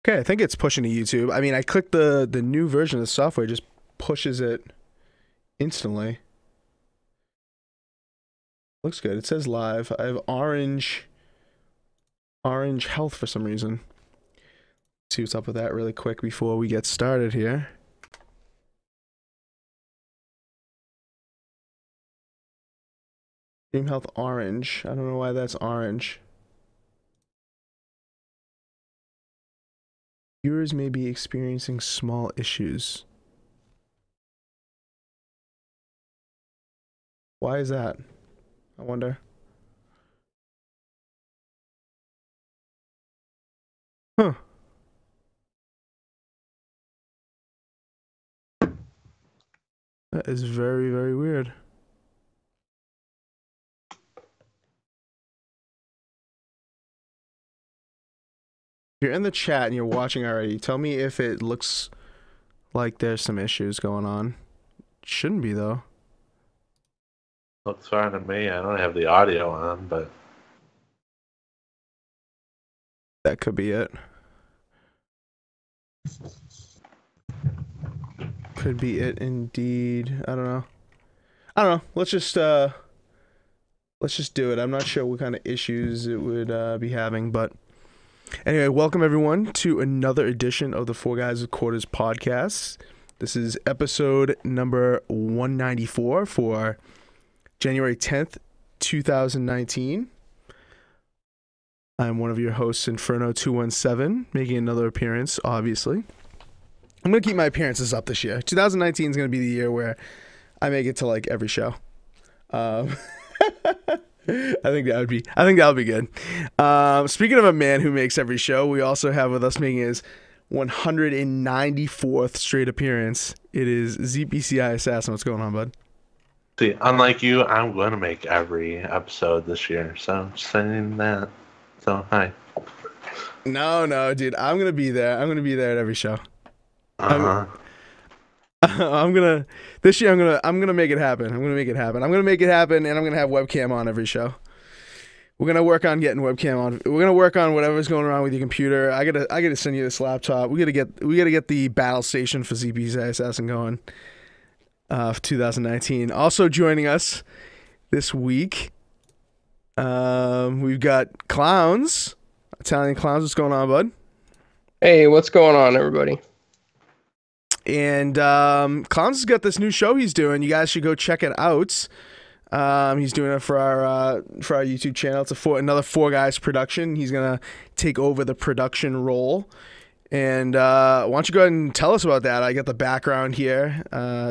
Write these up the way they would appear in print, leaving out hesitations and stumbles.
Okay, I think it's pushing to YouTube. I mean, I clicked the new version of the software, it just pushes it instantly. Looks good. It says live. I have orange health for some reason. Let's see what's up with that really quick before we get started here. Stream health orange. I don't know why that's orange. Viewers may be experiencing small issues. Why is that? I wonder. Huh. That is very, very weird. If you're in the chat and you're watching already, tell me if it looks like there's some issues going on. Shouldn't be, though. Looks fine to me. I don't have the audio on, but That could be it. Could be it indeed. I don't know. Let's just do it. I'm not sure what kind of issues it would be having, but anyway, welcome everyone to another edition of the 4GwQPodcast podcast. This is episode number 194 for January 10th, 2019. I'm one of your hosts, Inferno217, making another appearance, obviously. I'm going to keep my appearances up this year. 2019 is going to be the year where I make it to like every show. I think that would be good. Speaking of a man who makes every show, we also have with us making his 194th straight appearance. It is ZPCI Assassin. What's going on, bud? see, unlike you, I'm going to make every episode this year. So I'm just saying that. So hi. No, dude. I'm going to be there. I'm going to be there at every show. This year I'm gonna make it happen. I'm gonna make it happen, and I'm gonna have webcam on every show. We're gonna work on getting webcam on. We're gonna work on whatever's going wrong with your computer. I gotta send you this laptop. We gotta get the battle station for ZPCI Assassin going for 2019. Also joining us this week, we've got Clowns, Italian Clowns. What's going on, bud? Hey, what's going on, everybody? And Clowns has got this new show he's doing. You guys should go check it out. He's doing it for our YouTube channel. It's another Four Guys production. He's gonna take over the production role. And why don't you go ahead and tell us about that? I got the background here,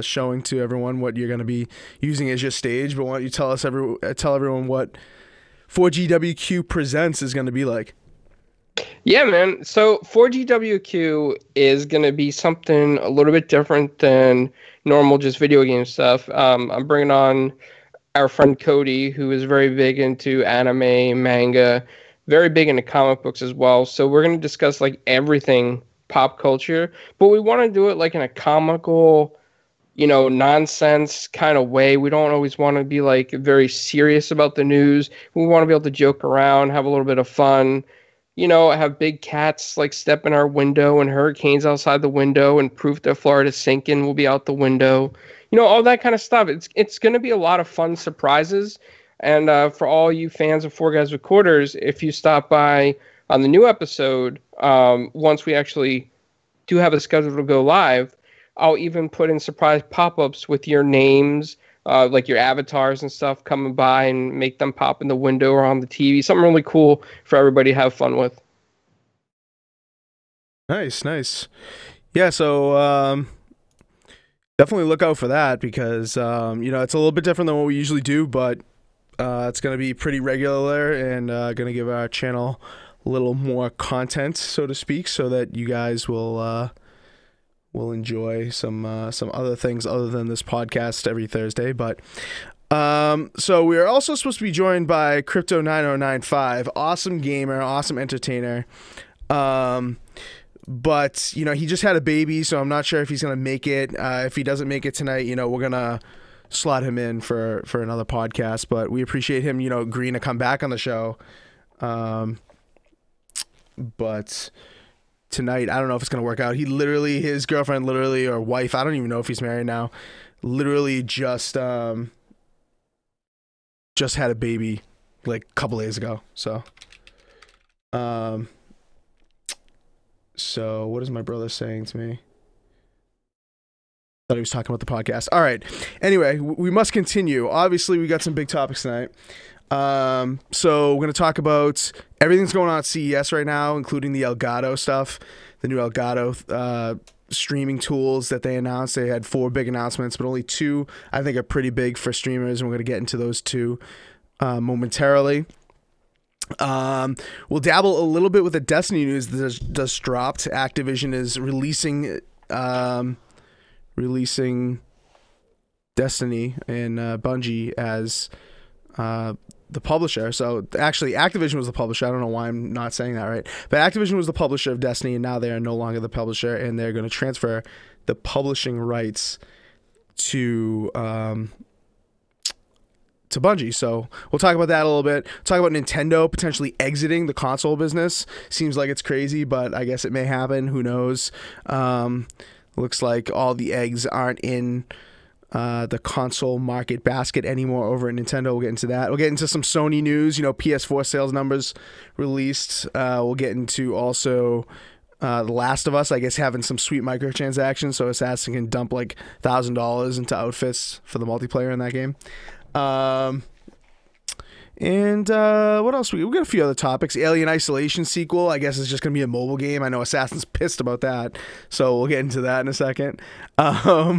showing to everyone what you're gonna be using as your stage. But why don't you tell everyone what 4GwQ Presents is gonna be like? Yeah, man. So 4GwQ is going to be something a little bit different than normal just video game stuff. I'm bringing on our friend Cody, who is very big into anime, manga, very big into comic books as well. So we're going to discuss like everything pop culture, but we want to do it like in a comical, nonsense kind of way. We don't always want to be like very serious about the news. We want to be able to joke around, have a little bit of fun. Have big cats like step in our window and hurricanes outside the window and proof that Florida's sinking will be out the window. All that kind of stuff. It's going to be a lot of fun surprises. And for all you fans of Four Guys with Quarters, if you stop by on the new episode, once we actually do have a schedule to go live, I'll even put in surprise pop-ups with your names, like your avatars and stuff coming by and make them pop in the window or on the TV. Something really cool for everybody to have fun with. Nice. Yeah, so definitely look out for that because, it's a little bit different than what we usually do, but it's going to be pretty regular and going to give our channel a little more content, so to speak, so that you guys will enjoy some other things other than this podcast every Thursday. But so we are also supposed to be joined by Krypto 9095, awesome gamer, awesome entertainer. But he just had a baby, so I'm not sure if he's gonna make it. If he doesn't make it tonight, we're gonna slot him in for another podcast. But we appreciate him, agreeing to come back on the show. But tonight. I don't know if it's gonna work out. His girlfriend literally, or wife, I don't even know if he's married now, literally just had a baby like a couple days ago. So what is my brother saying to me? Thought he was talking about the podcast. All right. Anyway, we must continue. Obviously, we got some big topics tonight. So we're going to talk about everything that's going on at CES right now, including the Elgato stuff, the new Elgato streaming tools that they announced. They had 4 big announcements, but only 2 I think are pretty big for streamers, and we're going to get into those 2 momentarily. We'll dabble a little bit with the Destiny news that just dropped. Activision is releasing Destiny and Bungie as the publisher. So actually Activision was the publisher. I don't know why I'm not saying that right, but Activision was the publisher of Destiny, and now they are no longer the publisher, and they're going to transfer the publishing rights to Bungie. So we'll talk about that a little bit. Talk about Nintendo potentially exiting the console business. Seems like it's crazy, but I guess it may happen. Who knows? Looks like all the eggs aren't in the console market basket anymore over at Nintendo. We'll get into that. We'll get into some Sony news. PS4 sales numbers released. We'll get into also The Last of Us, I guess, having some sweet microtransactions, so Assassin can dump like $1,000 into outfits for the multiplayer in that game. And what else? We got a few other topics. Alien Isolation sequel, I guess, is just going to be a mobile game. I know Assassin's pissed about that, so we'll get into that in a second. Yeah,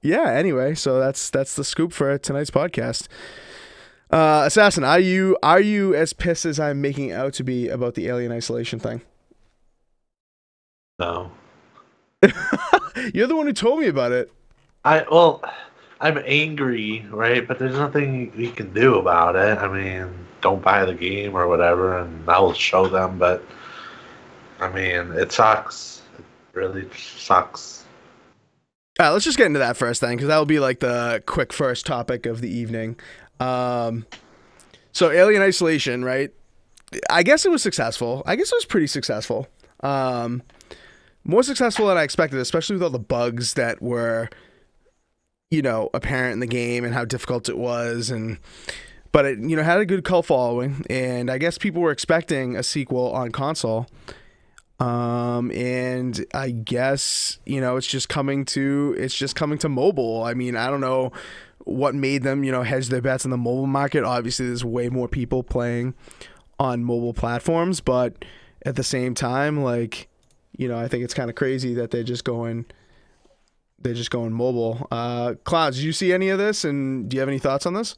anyway, so that's the scoop for tonight's podcast. Assassin, are you as pissed as I'm making out to be about the Alien Isolation thing? No. You're the one who told me about it. I'm angry, right? But there's nothing we can do about it. I mean, don't buy the game or whatever, and I will show them. But I mean, it sucks. It really sucks. All right, let's just get into that first thing, because that will be like the quick first topic of the evening. So Alien Isolation, right? I guess it was successful. I guess it was pretty successful. More successful than I expected, especially with all the bugs that were apparent in the game and how difficult it was, but it had a good cult following, and I guess people were expecting a sequel on console, and I guess it's just coming to mobile. I mean, I don't know what made them hedge their bets in the mobile market. Obviously there's way more people playing on mobile platforms, but at the same time, like, I think it's kind of crazy that they're just going mobile. Clouds, did you see any of this, and do you have any thoughts on this?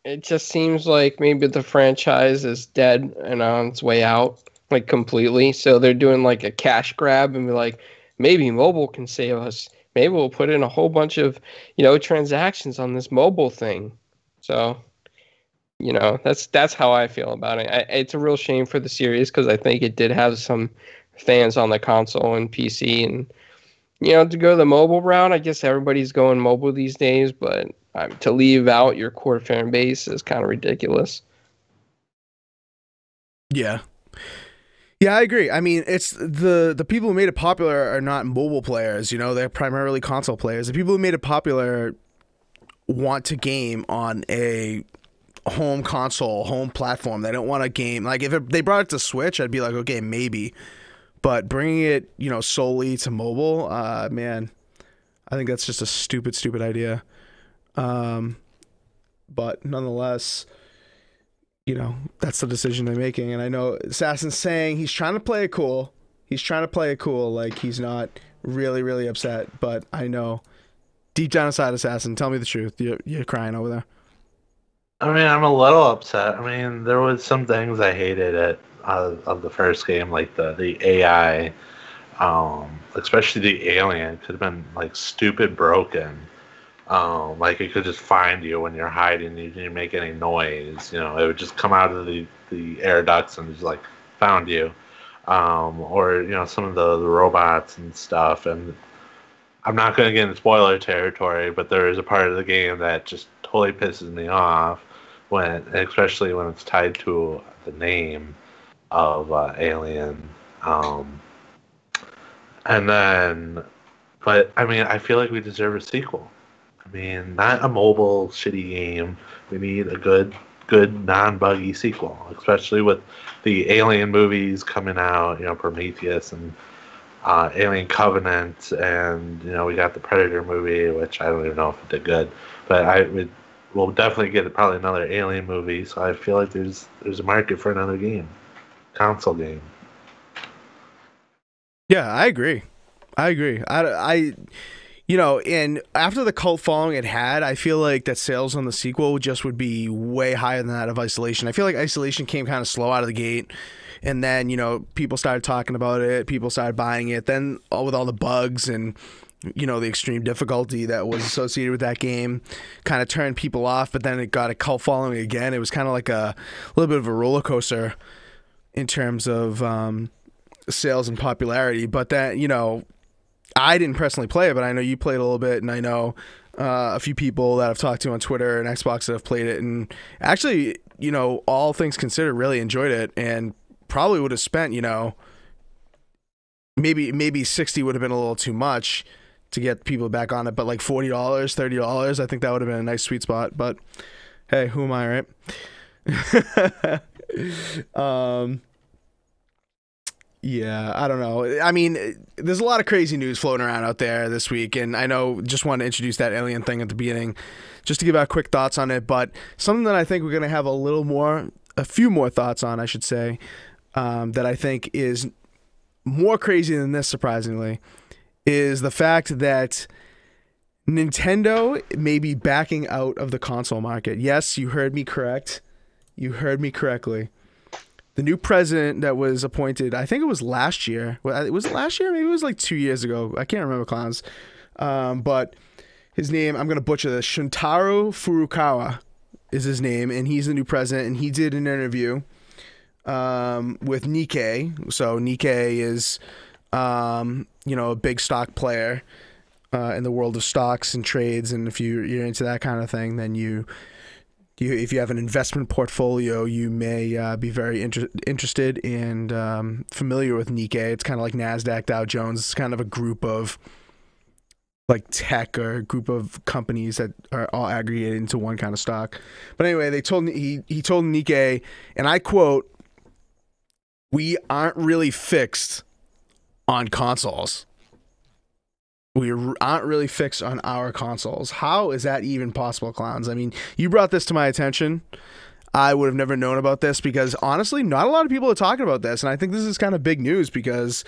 It just seems like maybe the franchise is dead and on its way out, like, completely. So they're doing like a cash grab and be like, maybe mobile can save us. Maybe we'll put in a whole bunch of, transactions on this mobile thing. So, that's how I feel about it. It's a real shame for the series, because I think it did have some fans on the console and PC, and to go the mobile route, I guess everybody's going mobile these days, but to leave out your core fan base is kind of ridiculous. Yeah, I agree. I mean, it's the people who made it popular are not mobile players, they're primarily console players. The people who made it popular want to game on a home console, home platform. They don't want a game, like, if they brought it to Switch, I'd be like, okay, maybe. But bringing it, solely to mobile, man, I think that's just a stupid idea. But nonetheless, that's the decision they're making. And I know Assassin's saying he's trying to play it cool. Like, he's not really upset. But I know deep down inside, Assassin, tell me the truth. You're crying over there. I mean, I'm a little upset. I mean, there was some things I hated of the first game, like the AI, especially the alien could have been like stupid broken. Like, it could just find you when you're hiding. You didn't make any noise. It would just come out of the air ducts and just like found you. Or some of the robots and stuff. And I'm not going to get into spoiler territory, but there is a part of the game that just totally pisses me off. especially when it's tied to the name of Alien. And then, but I mean, I feel like we deserve a sequel. I mean, not a mobile shitty game. We need a good non-buggy sequel, especially with the Alien movies coming out. You know, Prometheus and Alien Covenant, and you know, we got the Predator movie, which I don't even know if it did good, but we'll definitely get probably another Alien movie. So I feel like there's a market for another console game. Yeah, I agree. I you know, and after the cult following it had, I feel like that sales on the sequel just would be way higher than that of Isolation. I feel like Isolation came kind of slow out of the gate, and then, you know, people started talking about it, people started buying it, then with all the bugs and, you know, the extreme difficulty that was associated with that game kind of turned people off, but then it got a cult following again. It was kind of like a little bit of a roller coaster in terms of sales and popularity. But that, you know, I didn't personally play it, but I know you played a little bit, and I know a few people that I've talked to on Twitter and Xbox that have played it, and actually, you know, all things considered, really enjoyed it, and probably would have spent, you know, maybe 60 would have been a little too much to get people back on it, but like $40, $30, I think that would have been a nice sweet spot. But hey, who am I, right? Yeah, I don't know. I mean, there's a lot of crazy news floating around out there this week, and I know just wanted to introduce that Alien thing at the beginning just to give out quick thoughts on it, but something that I think we're going to have a few more thoughts on, I should say, that I think is more crazy than this, surprisingly, is the fact that Nintendo may be backing out of the console market. Yes, you heard me correct. You heard me correctly. The new president that was appointed, I think it was last year. Was it last year? Maybe it was like 2 years ago. I can't remember, clowns. But his name, I'm going to butcher this. Shuntaro Furukawa is his name, and he's the new president. And he did an interview with Nikkei. So Nikkei is, you know, a big stock player in the world of stocks and trades. And if you're into that kind of thing, then if you have an investment portfolio, you may be very interested and familiar with Nikkei. It's kind of like NASDAQ, Dow Jones. It's kind of a group of like tech or a group of companies that are all aggregated into one kind of stock. But anyway, he told Nikkei, and I quote, "We aren't really fixed on consoles. We aren't really fixed on our consoles." How is that even possible, clowns? I mean, you brought this to my attention. I would have never known about this because, honestly, not a lot of people are talking about this. And I think this is kind of big news because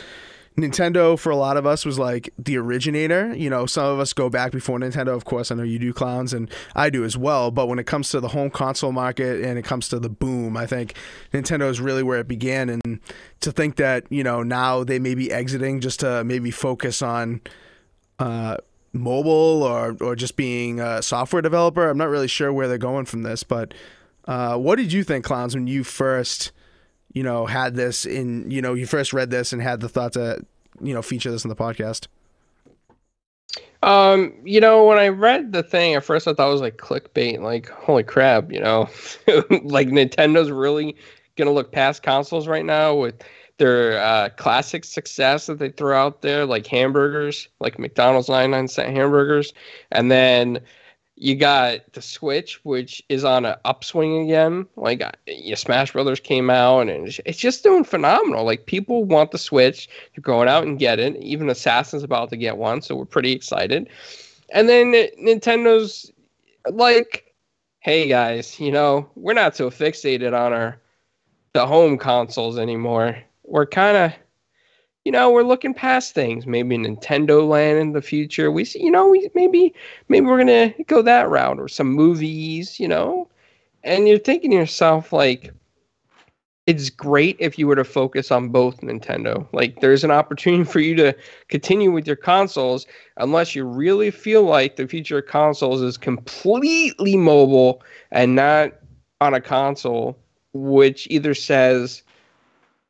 Nintendo, for a lot of us, was like the originator. You know, some of us go back before Nintendo. Of course, I know you do, clowns, and I do as well. But when it comes to the home console market and it comes to the boom, I think Nintendo is really where it began. And to think that, you know, now they may be exiting just to maybe focus on mobile or just being a software developer. I'm not really sure where they're going from this, but what did you think, clowns, when you first, you know, had this in, you know, you first read this and had the thought to, you know, feature this in the podcast? You know, when I read the thing at first, I thought it was like clickbait, like, holy crap, you know, like Nintendo's really gonna look past consoles right now with their classic success that they throw out there, like hamburgers, like McDonald's 99-cent hamburgers. And then you got the Switch, which is on an upswing again. Like, Smash Brothers came out, and it's just doing phenomenal. Like, people want the Switch. They're going out and get it. Even Assassin's about to get one, so we're pretty excited. And then Nintendo's like, hey, guys, you know, we're not so fixated on the home consoles anymore. We're kind of, you know, we're looking past things. Maybe Nintendo Land in the future. We see, you know, maybe we're gonna go that route, or some movies, you know. And you're thinking to yourself, like, it's great if you were to focus on both Nintendo. Like, there's an opportunity for you to continue with your consoles, unless you really feel like the future of consoles is completely mobile and not on a console, which either says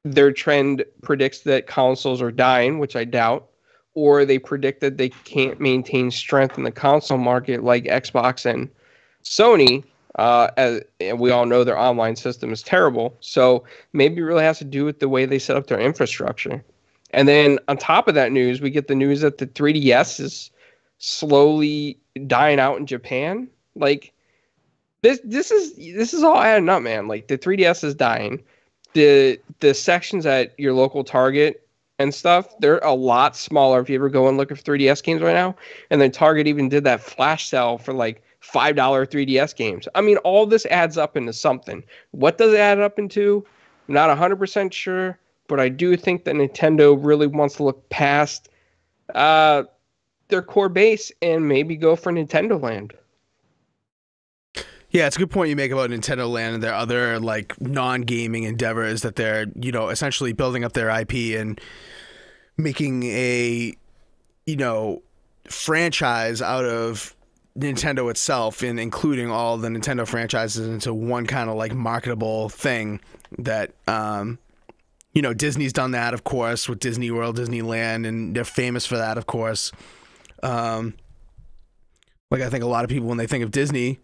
their trend predicts that consoles are dying, which I doubt, or they predict that they can't maintain strength in the console market like Xbox and Sony, And we all know their online system is terrible. So maybe it really has to do with the way they set up their infrastructure. And then on top of that news, we get the news that the 3DS is slowly dying out in Japan. Like this is all adding up, man. Like the 3DS is dying. The sections at your local Target and stuff, they're a lot smaller if you ever go and look at 3DS games right now. And then Target even did that flash sale for like $5 3DS games. I mean, all this adds up into something. What does it add up into? I'm not 100% sure, but I do think that Nintendo really wants to look past their core base and maybe go for Nintendo Land. Yeah, it's a good point you make about Nintendo Land and their other like non-gaming endeavors that they're, you know, essentially building up their IP and making a, you know, franchise out of Nintendo itself, and including all the Nintendo franchises into one kind of like marketable thing that you know, Disney's done that, of course, with Disney World, Disneyland, and they're famous for that, of course. Like I think a lot of people, when they think of Disney,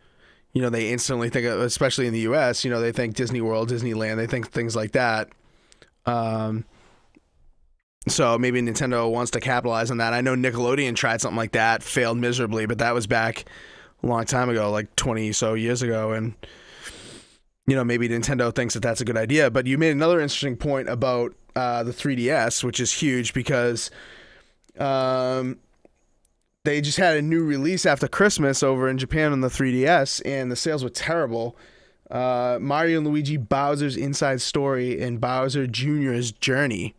you know, they instantly think of, especially in the US, you know, they think Disney World, Disneyland, they think things like that. So maybe Nintendo wants to capitalize on that. I know Nickelodeon tried something like that, failed miserably, but that was back a long time ago, like 20 so years ago. And, you know, maybe Nintendo thinks that that's a good idea. But you made another interesting point about the 3DS, which is huge because they just had a new release after Christmas over in Japan on the 3DS, and the sales were terrible. Mario and Luigi Bowser's Inside Story and Bowser Jr.'s Journey.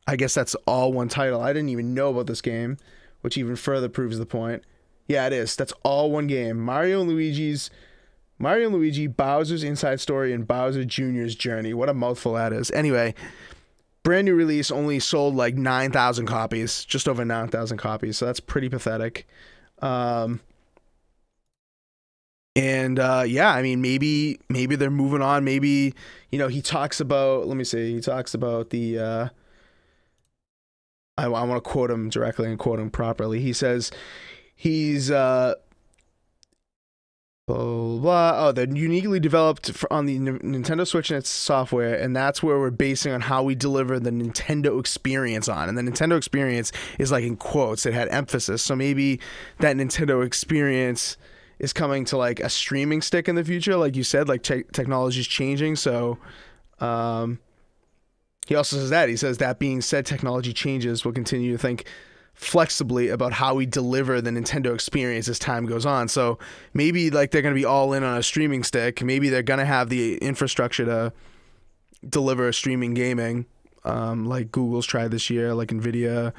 I guess that's all one title. I didn't even know about this game, which even further proves the point. Yeah, it is. That's all one game. Mario and Luigi, Bowser's Inside Story, and Bowser Jr.'s Journey. What a mouthful that is. Anyway, brand new release, only sold like 9,000 copies, just over 9,000 copies. So that's pretty pathetic. Yeah, I mean, maybe they're moving on. Maybe, you know, he talks about, let me see, he talks about the, I want to quote him directly and quote him properly. He says he's, blah, blah. Oh, they're uniquely developed on the Nintendo Switch and its software, and that's where we're basing on how we deliver the Nintendo experience on. And the Nintendo experience is like in quotes. It had emphasis. So maybe that Nintendo experience is coming to like a streaming stick in the future, like you said, like technology's changing. So he also says that. He says, that being said, technology changes. We'll continue to think flexibly about how we deliver the Nintendo experience as time goes on. So maybe like they're going to be all in on a streaming stick. Maybe they're going to have the infrastructure to deliver streaming gaming, like Google's tried this year, like NVIDIA,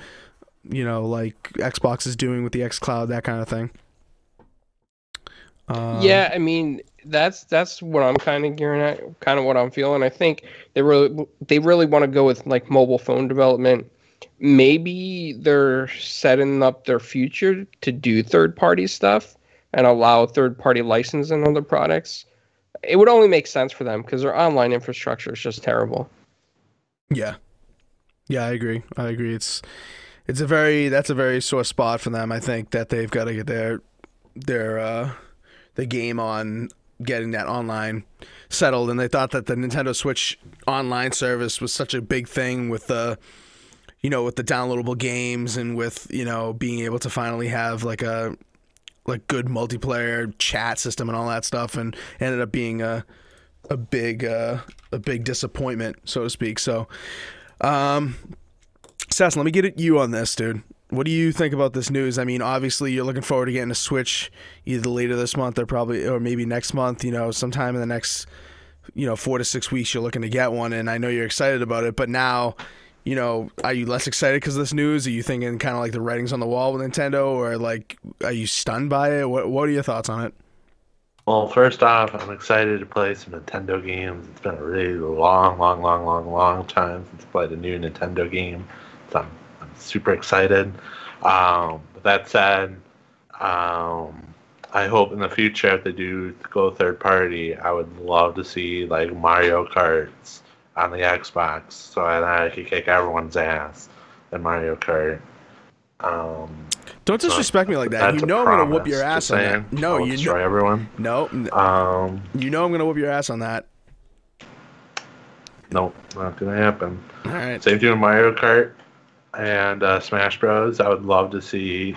you know, like Xbox is doing with the xCloud, that kind of thing. Yeah, I mean, that's what I'm kind of gearing at, kind of what I'm feeling. I think they really want to go with like mobile phone development. Maybe they're setting up their future to do third-party stuff and allow third-party licensing on their products. It would only make sense for them because their online infrastructure is just terrible. Yeah, I agree. That's a very sore spot for them. I think that they've got to get the game on getting that online settled, and they thought that the Nintendo Switch online service was such a big thing with the, you know, with the downloadable games and with, you know, being able to finally have like a good multiplayer chat system and all that stuff, and ended up being a big disappointment, so to speak. So, Seth, let me get at you on this, dude. What do you think about this news? I mean, obviously you're looking forward to getting a Switch either later this month or maybe next month, you know, sometime in the next, you know, 4 to 6 weeks you're looking to get one, and I know you're excited about it, but now, you know, are you less excited because of this news? Are you thinking kind of like the writing's on the wall with Nintendo, or like, are you stunned by it? What are your thoughts on it? Well, first off, I'm excited to play some Nintendo games. It's been a really long time since I played a new Nintendo game. So I'm super excited. With that said, I hope in the future if they do go third party, I would love to see like Mario Karts on the Xbox, so I could kick everyone's ass in Mario Kart. Don't disrespect me like that. That's You know a I'm gonna whoop promise, your ass just on saying. that. No, I'll you destroy know. everyone. No. You know I'm gonna whoop your ass on that. Nope, not gonna happen. All right. Same thing with Mario Kart and Smash Bros. I would love to see,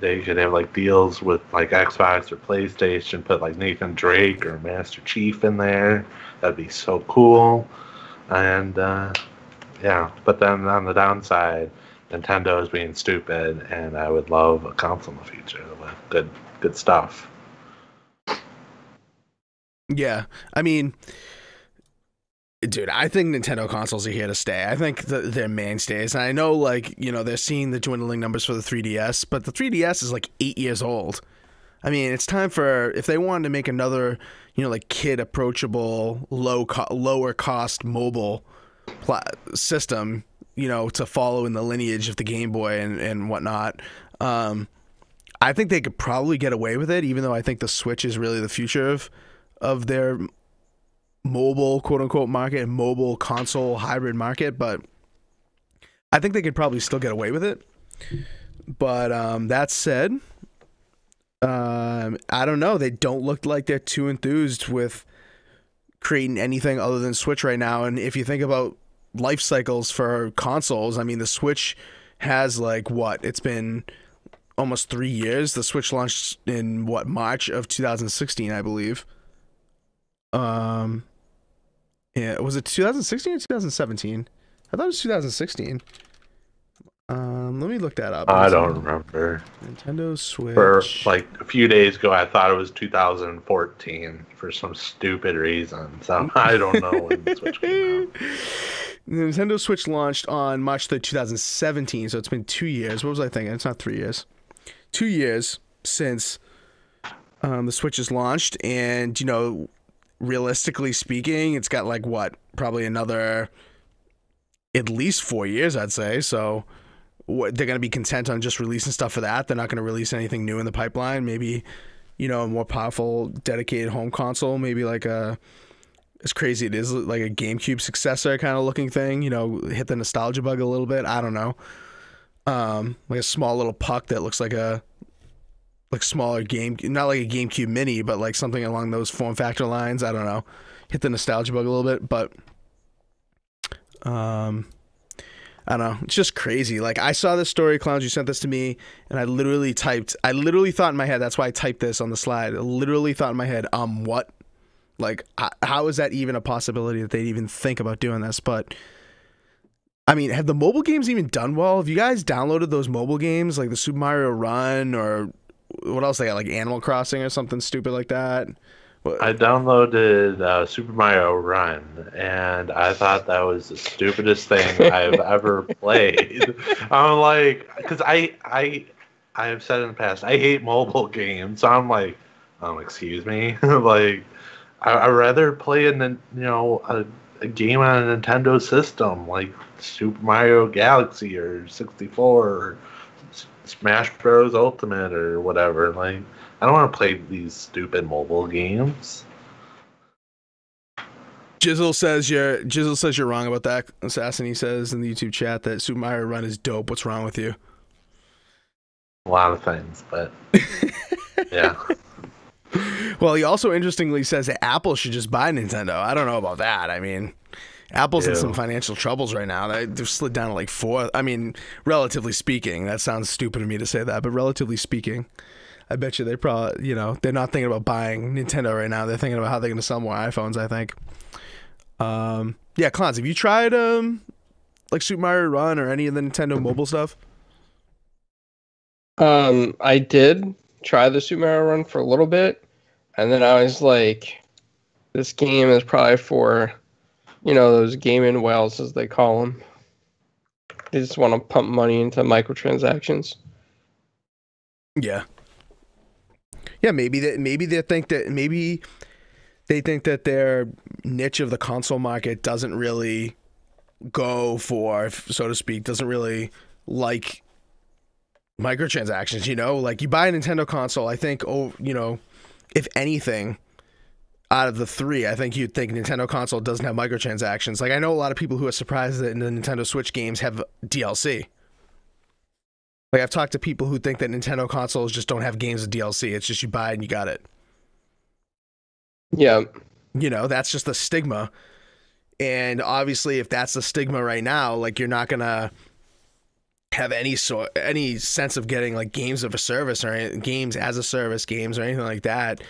they could have like deals with like Xbox or PlayStation, put like Nathan Drake or Master Chief in there. That'd be so cool. And yeah, but then on the downside, Nintendo is being stupid, and I would love a console in the future with good stuff. Yeah, I mean, dude, I think Nintendo consoles are here to stay. I think they're mainstays. And I know, like, they're seeing the dwindling numbers for the 3DS, but the 3DS is like 8 years old. I mean, it's time for, if they wanted to make another, like kid approachable, lower cost mobile system, to follow in the lineage of the Game Boy and whatnot. I think they could probably get away with it, even though I think the Switch is really the future of their mobile quote unquote market and mobile console hybrid market, but I think they could probably still get away with it. But that said, I don't know. They don't look like they're too enthused with creating anything other than Switch right now. And if you think about life cycles for consoles, I mean, the Switch has it's been almost 3 years. The Switch launched in March of 2016, I believe. Yeah, was it 2016 or 2017? I thought it was 2016. Let me look that up. I don't remember. Nintendo Switch. For like a few days ago, I thought it was 2014 for some stupid reason. So I don't know when the Switch came out. The Nintendo Switch launched on March 3rd, 2017, so it's been 2 years. What was I thinking? It's not 3 years. 2 years since the Switch is launched, and realistically speaking, it's got probably another at least 4 years, I'd say. So they're going to be content on just releasing stuff for that. They're not going to release anything new in the pipeline. Maybe, a more powerful, dedicated home console. Maybe as crazy it is, like a GameCube successor kind of looking thing. Hit the nostalgia bug a little bit. I don't know. Like a small little puck that looks like a smaller game, not like a GameCube Mini, but like something along those form factor lines. I don't know. Hit the nostalgia bug a little bit, but I don't know. It's just crazy. Like, I saw this story, Clowns, you sent this to me, and I literally thought in my head, that's why I typed this on the slide. I literally thought in my head, what? Like, how is that even a possibility that they'd even think about doing this? But I mean, have the mobile games even done well? Have you guys downloaded those mobile games, like the Super Mario Run, or what else they got, like Animal Crossing or something stupid like that? I downloaded Super Mario Run, and I thought that was the stupidest thing I've ever played. I'm like, because I have said in the past, I hate mobile games. So I'm like, excuse me, like I'd rather play a game on a Nintendo system, like Super Mario Galaxy or 64 or Smash Bros. Ultimate or whatever. Like, I don't want to play these stupid mobile games. Jizzle says you're wrong about that. Assassin, he says in the YouTube chat that Super Mario Run is dope. What's wrong with you? A lot of things, but yeah. Well, he also interestingly says that Apple should just buy Nintendo. I don't know about that. I mean, Apple's in some financial troubles right now. They've slid down to like 4. I mean, relatively speaking, that sounds stupid of me to say that, but relatively speaking, I bet you they probably, they're not thinking about buying Nintendo right now. They're thinking about how they're going to sell more iPhones, I think. Yeah, Clowns, have you tried like Super Mario Run or any of the Nintendo mobile stuff? I did try the Super Mario Run for a little bit, and then I was like, this game is probably for, those gaming whales, as they call them. They just want to pump money into microtransactions. Yeah. Yeah, maybe they think that their niche of the console market doesn't really go for, so to speak, doesn't really like microtransactions, like you buy a Nintendo console, I think, if anything, out of the three, I think you'd think Nintendo console doesn't have microtransactions. Like, I know a lot of people who are surprised that the Nintendo Switch games have DLC. Like, I've talked to people who think that Nintendo consoles just don't have games with DLC. It's just you buy it and you got it. Yeah. You know, that's just the stigma. And obviously, if that's the stigma right now, like, you're not gonna have any sense of getting like games of a service or games as a service games or anything like that.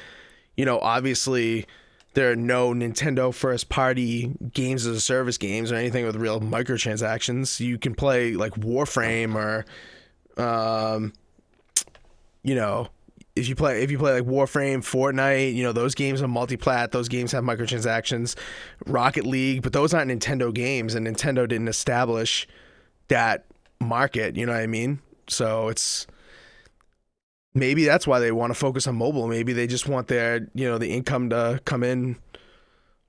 You know, obviously there are no Nintendo first party games as a service games or anything with real microtransactions. You can play like Warframe or you know, if you play like Warframe, Fortnite, you know, those games are multi-plat, those games have microtransactions, Rocket League, but those aren't Nintendo games, and Nintendo didn't establish that market, you know what I mean? So it's maybe that's why they want to focus on mobile. Maybe they just want their, you know, the income to come in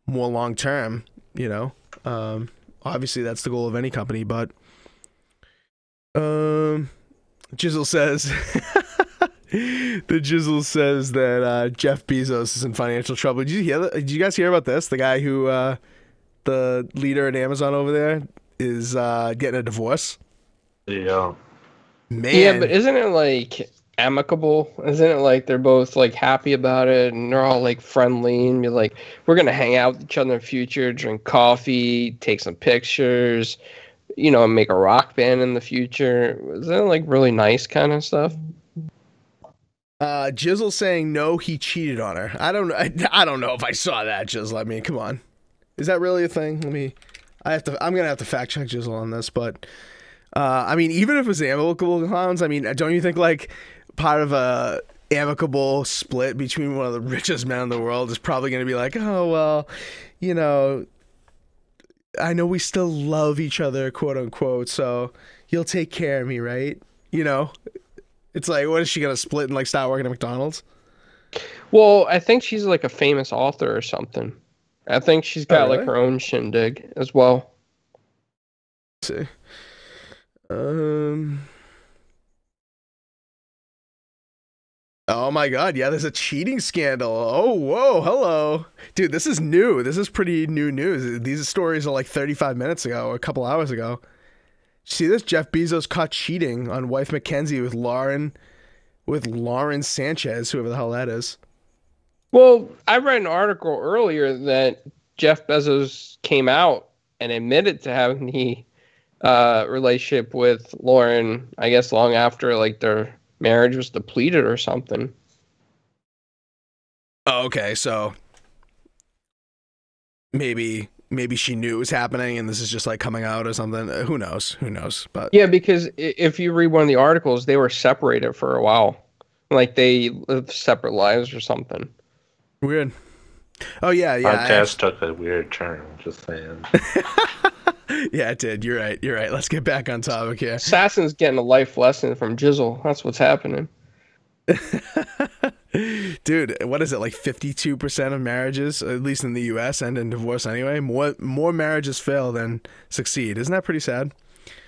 more long term, you know. Obviously that's the goal of any company, but Jizzle says the Jizzle says that Jeff Bezos is in financial trouble. Did you hear that? Did you guys hear about this? The guy who the leader at Amazon over there is getting a divorce. Yeah. Man. Yeah, but isn't it like amicable? Isn't it like they're both like happy about it and they're all like friendly and be like, we're gonna hang out with each other in the future, drink coffee, take some pictures, you know, make a rock band in the future? Isn't it like really nice kind of stuff? Jizzle saying no, he cheated on her. I don't know if I saw that, Jizzle. I mean, come on, is that really a thing? I'm gonna have to fact check Jizzle on this, but I mean, even if it's amicable, clowns, I mean, don't you think like part of a amicable split between one of the richest men in the world is probably going to be like, oh well, you know, I know we still love each other, quote unquote, so you'll take care of me, right? You know, it's like, what is she going to split and like start working at McDonald's? Well, I think she's like a famous author or something. I think she's got really? like her own shindig as well. Let's see. Oh my god, yeah, there's a cheating scandal. Oh, whoa, hello. Dude, this is new. This is pretty new news. These stories are like 35 minutes ago, or a couple hours ago. See this? Jeff Bezos caught cheating on wife Mackenzie with Lauren Sanchez, whoever the hell that is. Well, I read an article earlier that Jeff Bezos came out and admitted to having the relationship with Lauren, I guess long after like their marriage was depleted or something. Oh, okay, so maybe she knew it was happening and this is just like coming out or something. Who knows? But yeah, because if you read one of the articles, they were separated for a while. Like they lived separate lives or something. Weird. Oh yeah. Podcast took a weird turn, just saying. Yeah, it did. You're right. Let's get back on topic here. Assassin's getting a life lesson from Jizzle. That's what's happening. Dude, what is it, like 52% of marriages, at least in the US, end in divorce anyway? More marriages fail than succeed. Isn't that pretty sad?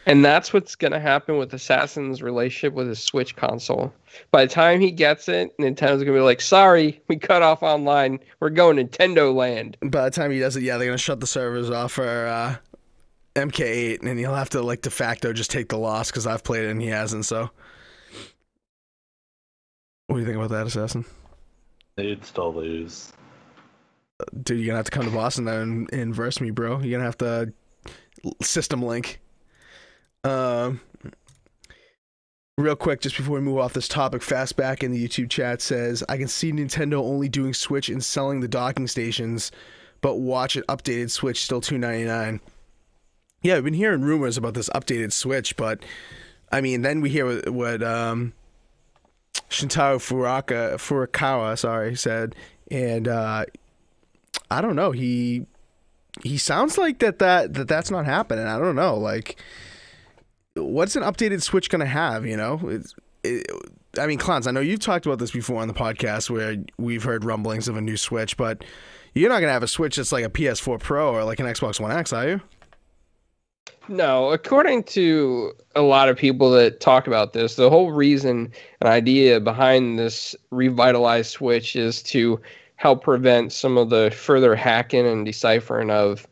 And that's what's going to happen with Assassin's relationship with his Switch console. By the time he gets it, Nintendo's going to be like, sorry, we cut off online. We're going Nintendo land. By the time he does it, yeah, they're going to shut the servers off for MK8, and he'll have to, like, de facto just take the loss because I've played it and he hasn't, so. What do you think about that, Assassin? They'd still lose. Dude, you're going to have to come to Boston then and verse me, bro. You're going to have to system link. Real quick, just before we move off this topic, Fastback in the YouTube chat says, I can see Nintendo only doing Switch and selling the docking stations, but watch it updated Switch still $299. Yeah, I've been hearing rumors about this updated Switch, but I mean, then we hear what Shintaro Furukawa said, and I don't know. He sounds like that's not happening. I don't know. Like, what's an updated Switch gonna have? You know, I mean, Clowns, I know you've talked about this before on the podcast where we've heard rumblings of a new Switch, but you're not gonna have a Switch that's like a PS4 Pro or like an Xbox One X, are you? No, according to a lot of people that talk about this, the whole reason and idea behind this revitalized Switch is to help prevent some of the further hacking and deciphering of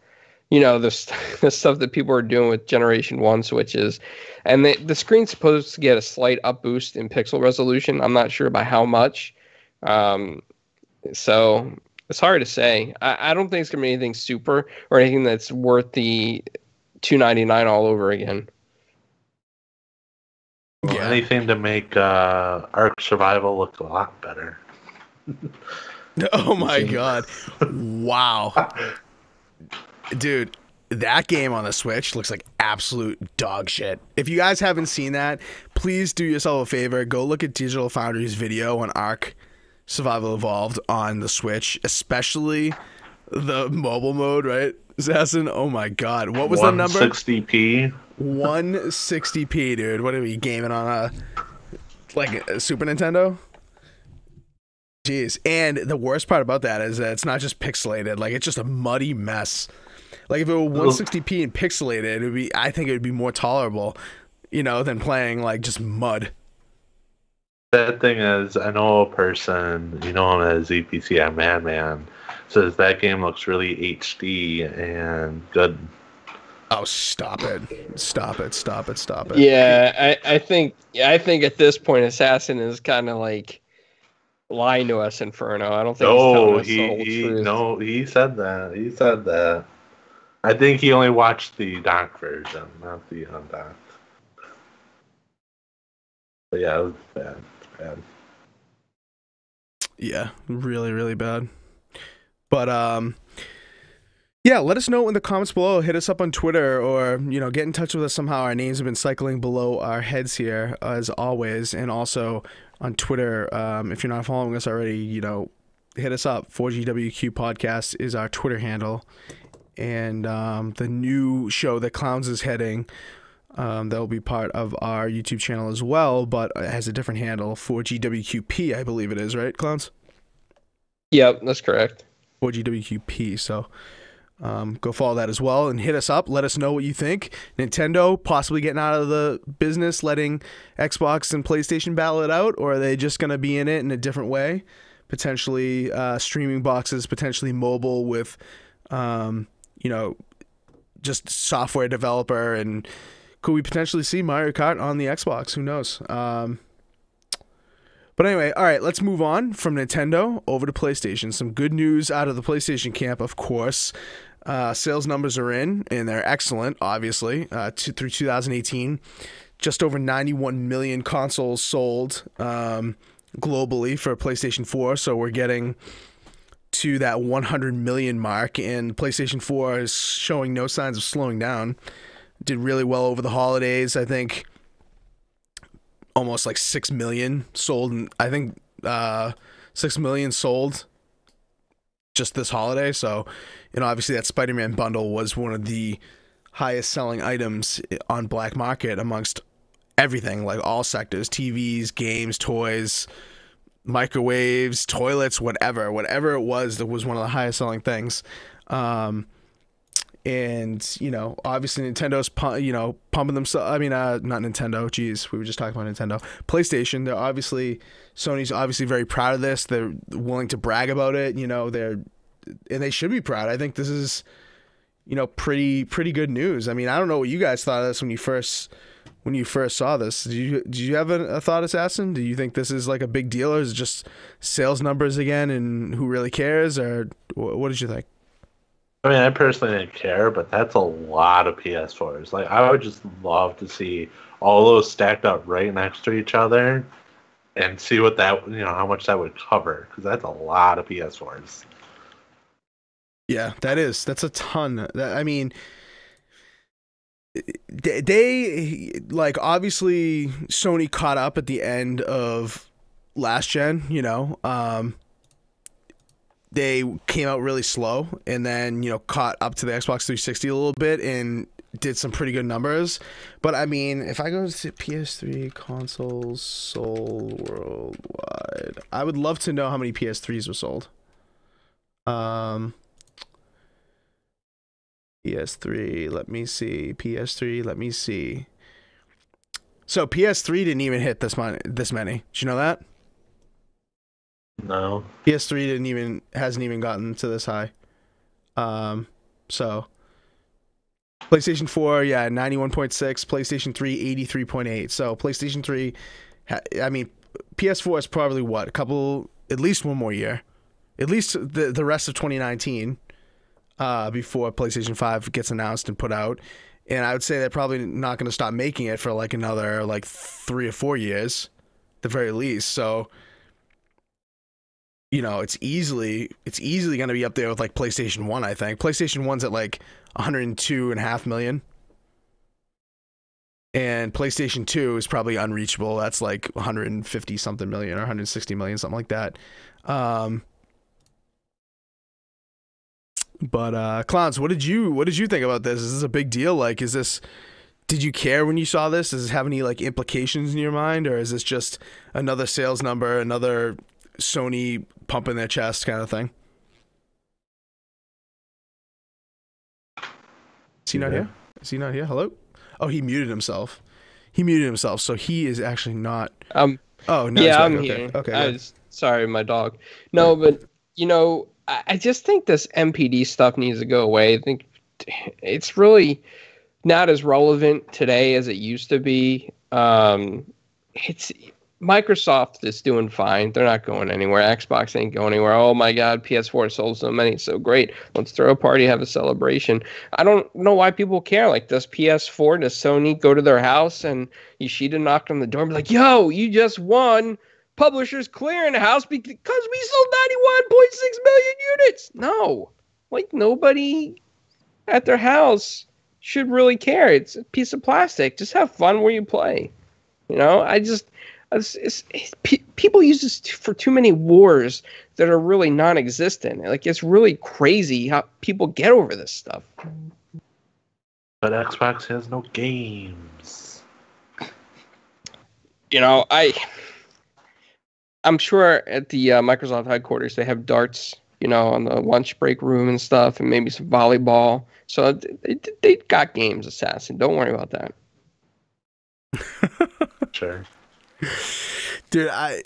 the stuff that people are doing with Generation 1 switches. And the screen's supposed to get a slight up boost in pixel resolution. I'm not sure by how much. So it's hard to say. I don't think it's going to be anything super or anything that's worth the $299 all over again. Well, anything to make Ark Survival look a lot better. Oh my god. Wow. Dude, that game on the Switch looks like absolute dog shit. If you guys haven't seen that, please do yourself a favor. Go look at Digital Foundry's video on Ark Survival Evolved on the Switch, especially the mobile mode, right? Assassin, oh my god. What was the number? 160p. 160p, dude. What are we gaming on a Super Nintendo? Jeez. And the worst part about that is that it's not just pixelated, like it's just a muddy mess. Like if it were 160p and pixelated, I think it would be more tolerable, than playing like just mud. That thing is, I know a person, you know him as EPC Man, says that game looks really HD and good. Oh, stop it. Stop it. Stop it. Stop it. Yeah, I think at this point Assassin is kind of like lying to us, Inferno. I don't think he's telling us the whole truth. No, he said that. He said that. I think he only watched the dock version, not the undocked. But yeah, it was bad. Bad. Yeah, really, really bad. But yeah, let us know in the comments below. Hit us up on Twitter or get in touch with us somehow. Our names have been cycling below our heads here as always, and also on Twitter. If you're not following us already, hit us up. 4GwQPodcast is our Twitter handle, and the new show that Clowns is heading. That will be part of our YouTube channel as well, but it has a different handle, 4GwQP, I believe it is, right, Clowns? Yep, that's correct. 4GwQP, so go follow that as well, and hit us up. Let us know what you think. Nintendo possibly getting out of the business, letting Xbox and PlayStation battle it out, or are they just going to be in it in a different way? Potentially streaming boxes, potentially mobile with, just software developer, and could we potentially see Mario Kart on the Xbox? Who knows? But anyway, all right, let's move on from Nintendo over to PlayStation. Some good news out of the PlayStation camp, of course. Sales numbers are in, and they're excellent, obviously. Through 2018, just over 91 million consoles sold globally for PlayStation 4, so we're getting to that 100 million mark, and PlayStation 4 is showing no signs of slowing down. Did really well over the holidays. I think almost like 6 million sold. I think 6 million sold just this holiday. So, obviously that Spider-Man bundle was one of the highest selling items on Black Market amongst everything, like all sectors, TVs, games, toys, microwaves, toilets, whatever it was, that was one of the highest selling things. And obviously Nintendo's pumping themselves. I mean, not Nintendo. Geez, we were just talking about Nintendo. PlayStation. Sony's obviously very proud of this. They're willing to brag about it. And they should be proud. I think this is, pretty good news. I mean, I don't know what you guys thought of this when you first saw this. Did you have a thought, Assassin? Do you think this is like a big deal, or is it just sales numbers again, and who really cares, or what did you think? I mean, I personally didn't care, but that's a lot of PS4s. Like, I would just love to see all those stacked up right next to each other and see what that, how much that would cover, because that's a lot of PS4s. Yeah, that's a ton. I mean, they like, obviously Sony caught up at the end of last gen, they came out really slow, and then caught up to the Xbox 360 a little bit and did some pretty good numbers. But I mean, if I go to PS3 consoles sold worldwide, I would love to know how many PS3s were sold. PS3, let me see. So PS3 didn't even hit this many. Did you know that? No. PS3 hasn't even gotten to this high. So PlayStation 4, yeah, 91.6. PlayStation 3, 83.8. So PlayStation 3, I mean, PS4 is probably what, at least one more year, at least the rest of 2019, before PlayStation 5 gets announced and put out. And I would say they're probably not going to stop making it for like another 3 or 4 years, at the very least. So, you know, it's easily going to be up there with like PlayStation 1, I think. PlayStation 1's at like 102.5 million. And PlayStation 2 is probably unreachable. That's like 150 something million or 160 million, something like that. But Clowns, what did you think about this? Is this a big deal? Like, did you care when you saw this? Does this have any like implications in your mind, or is this just another sales number, another Sony pumping their chest kind of thing? Is he not here? Is he not here? Hello? Oh, he muted himself. So he is actually not. Oh, no. Yeah, I'm here. Okay. Sorry, my dog. No, but you know, I just think this MPD stuff needs to go away. I think it's really not as relevant today as it used to be. It's Microsoft is doing fine. They're not going anywhere. Xbox ain't going anywhere. Oh my God, PS4 sold so many. It's so great. Let's throw a party, have a celebration. I don't know why people care. Like, does PS4, does Sony go to their house and Yoshida knock on the door and be like, yo, you just won Publishers Clearinghouse because we sold 91.6 million units? No. Like, nobody at their house should really care. It's a piece of plastic. Just have fun where you play. You know, people use this for too many wars that are really non-existent. Like, it's really crazy how people get over this stuff. But Xbox has no games. You know, I'm sure at the Microsoft headquarters they have darts, you know, on the lunch break room and stuff, and maybe some volleyball. So they got games, Assassin. Don't worry about that. Sure. Dude, I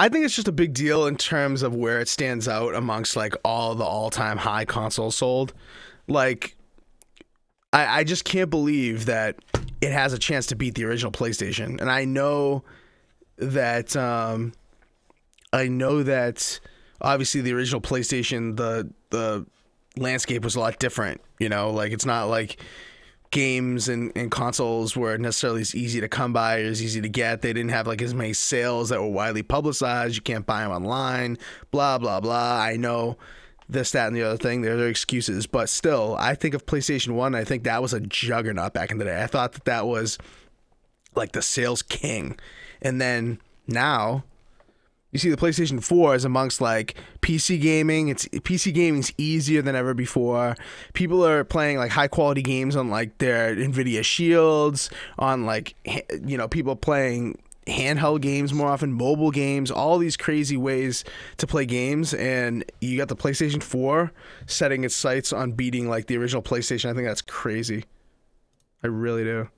think it's just a big deal in terms of where it stands out amongst like all the all-time high consoles sold. Like, I just can't believe that it has a chance to beat the original PlayStation. And I know that obviously the original PlayStation, the landscape was a lot different, you know, like it's not like games and consoles were necessarily as easy to come by or as easy to get. They didn't have like as many sales that were widely publicized. You can't buy them online, blah, blah, blah. I know this, that, and the other thing. There are excuses, but still, I think of PlayStation 1, I think that was a juggernaut back in the day. I thought that was like the sales king. And then now you see the PlayStation 4 is amongst like PC gaming. PC gaming's easier than ever before. People are playing like high quality games on like their NVIDIA Shields, on like, you know, people playing handheld games more often, mobile games, all these crazy ways to play games. And you got the PlayStation 4 setting its sights on beating like the original PlayStation. I think that's crazy. I really do.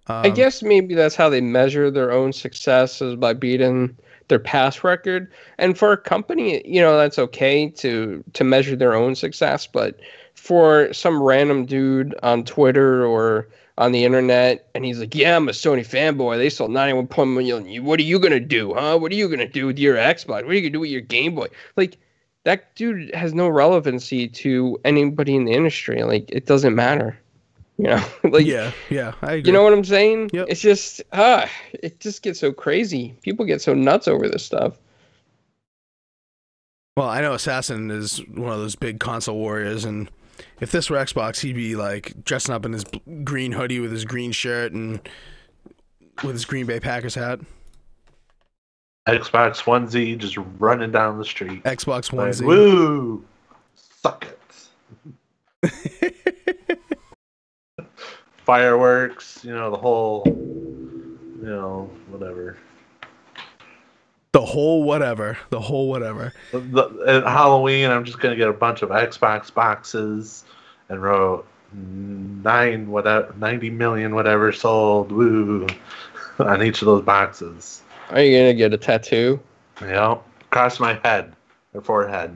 I guess maybe that's how they measure their own success, is by beating their past record. And for a company, you know, that's okay to measure their own success. But for some random dude on Twitter or on the internet, and he's like, yeah, I'm a Sony fanboy. They sold 91 million. What are you going to do, huh? What are you going to do with your Xbox? What are you going to do with your Game Boy? Like, that dude has no relevancy to anybody in the industry. Like, it doesn't matter. You know, like, yeah, I agree. You know what I'm saying? Yep. It's just, it just gets so crazy. People get so nuts over this stuff. Well, I know Assassin is one of those big console warriors, and if this were Xbox, he'd be like dressing up in his green hoodie with his green shirt and with his Green Bay Packers hat. Xbox onesie, just running down the street. Xbox onesie. Like, woo! Suck it. Fireworks, you know, the whole, you know, whatever. The whole whatever. At Halloween, I'm just going to get a bunch of Xbox boxes and wrote 90 million whatever sold, woo, on each of those boxes. Are you going to get a tattoo? Yeah, across my head, or forehead.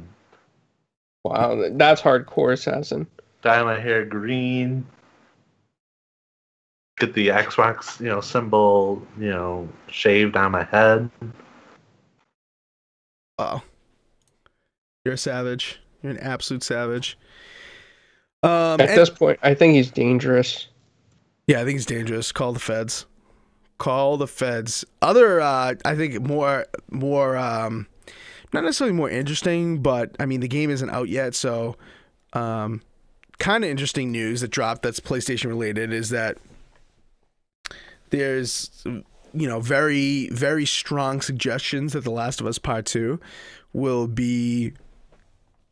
Wow, that's hardcore, Assassin. Dye my hair green. get the Xbox, symbol, shaved on my head. Wow. You're a savage. You're an absolute savage. At this point, I think he's dangerous. Yeah, I think he's dangerous. Call the feds. Call the feds. Other, I think more, not necessarily more interesting, but I mean the game isn't out yet, so kind of interesting news that dropped that's PlayStation related is that there's very, very strong suggestions that The Last of Us Part 2 will be,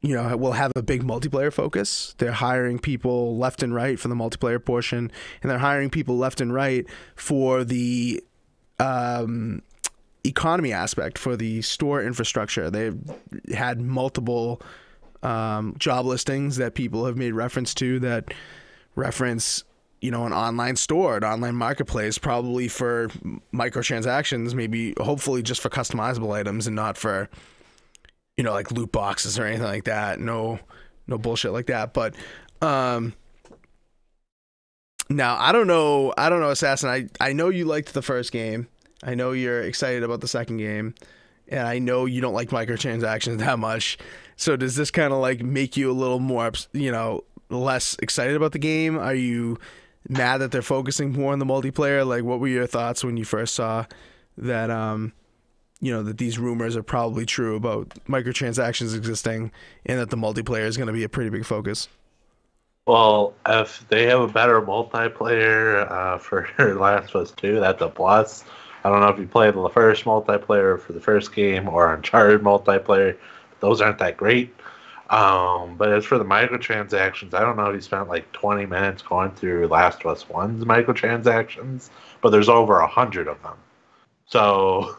will have a big multiplayer focus. They're hiring people left and right for the multiplayer portion, and they're hiring people left and right for the economy aspect, for the store infrastructure. They've had multiple job listings that people have made reference to that reference an online store, an online marketplace, probably for microtransactions, maybe hopefully just for customizable items and not for like loot boxes or anything like that. No bullshit like that. But now I don't know, Assassin. I know you liked the first game. I know you're excited about the second game, and I know you don't like microtransactions that much. So does this kind of like make you a little more, less excited about the game? Are you mad that they're focusing more on the multiplayer? Like, what were your thoughts when you first saw that that these rumors are probably true about microtransactions existing and that the multiplayer is going to be a pretty big focus? Well, if they have a better multiplayer for Last of Us 2, that's a plus. I don't know if you played the first multiplayer for the first game or Uncharted multiplayer. Those aren't that great. But as for the microtransactions, I don't know if you spent like 20 minutes going through Last of Us 1's microtransactions, but there's over 100 of them. So...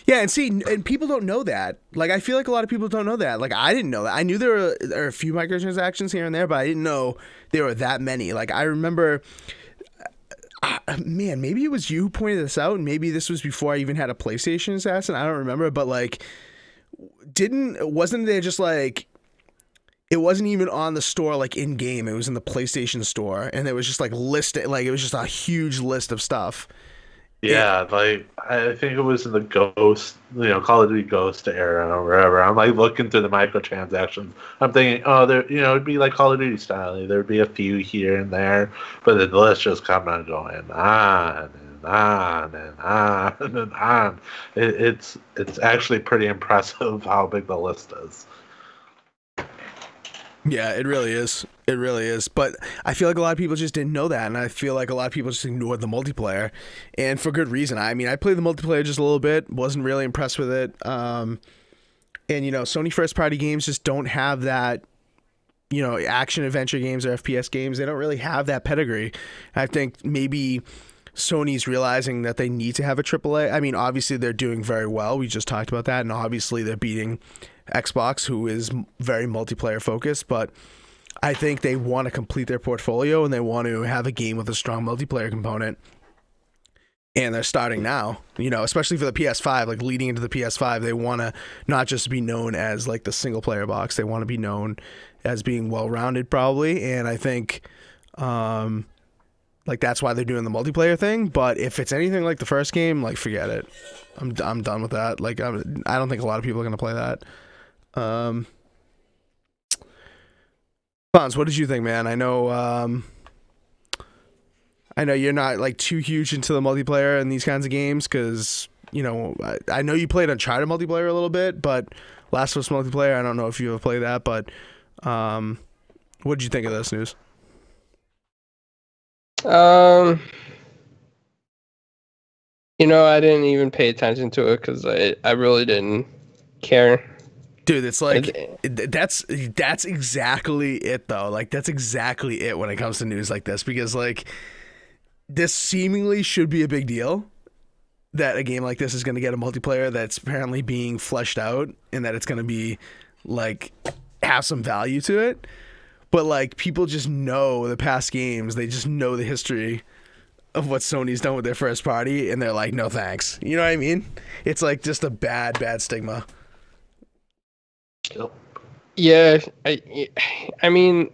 Yeah, and people don't know that. Like, I feel like a lot of people don't know that. Like, I didn't know that. I knew there are a few microtransactions here and there, but I didn't know there were that many. Like, I remember, man, maybe it was you who pointed this out, and maybe this was before I even had a PlayStation, Assassin. I don't remember, but like, wasn't there just like, it wasn't even on the store, like in game. It was in the PlayStation store, and it was just like listed, like it was just a huge list of stuff. Yeah, like I think it was in the Ghost, Call of Duty Ghost era or wherever. I'm like looking through the microtransactions. I'm thinking, oh, there, it'd be like Call of Duty style. There'd be a few here and there, but the list just kept on going on and on and on and on. It's actually pretty impressive how big the list is. Yeah, it really is. It really is. But I feel like a lot of people just didn't know that, and I feel like a lot of people just ignored the multiplayer, and for good reason. I mean, I played the multiplayer just a little bit, wasn't really impressed with it. And Sony first-party games just don't have that, action adventure games or FPS games. They don't really have that pedigree. I think maybe Sony's realizing that they need to have a AAA. I mean, obviously they're doing very well. We just talked about that, and obviously they're beating Xbox, who is very multiplayer focused, but I think they want to complete their portfolio and they want to have a game with a strong multiplayer component. And they're starting now, especially for the PS5, like leading into the PS5, they want to not just be known as like the single player box. They want to be known as being well-rounded probably. And I think, like that's why they're doing the multiplayer thing. But if it's anything like the first game, like forget it. I'm done with that. Like I don't think a lot of people are going to play that. Fonz, what did you think, man? I know you're not like too huge into the multiplayer in these kinds of games because I know you played Uncharted multiplayer a little bit, but Last of Us multiplayer, I don't know if you have played that, but what did you think of this news? I didn't even pay attention to it because I really didn't care. Dude, it's like that's exactly it though. Like that's exactly it when it comes to news like this, because like this seemingly should be a big deal that a game like this is going to get a multiplayer that's apparently being fleshed out and that it's going to be like have some value to it. But like people just know the past games, they just know the history of what Sony's done with their first party, and they're like, no thanks. You know what I mean? It's like just a bad stigma. Yeah, I mean,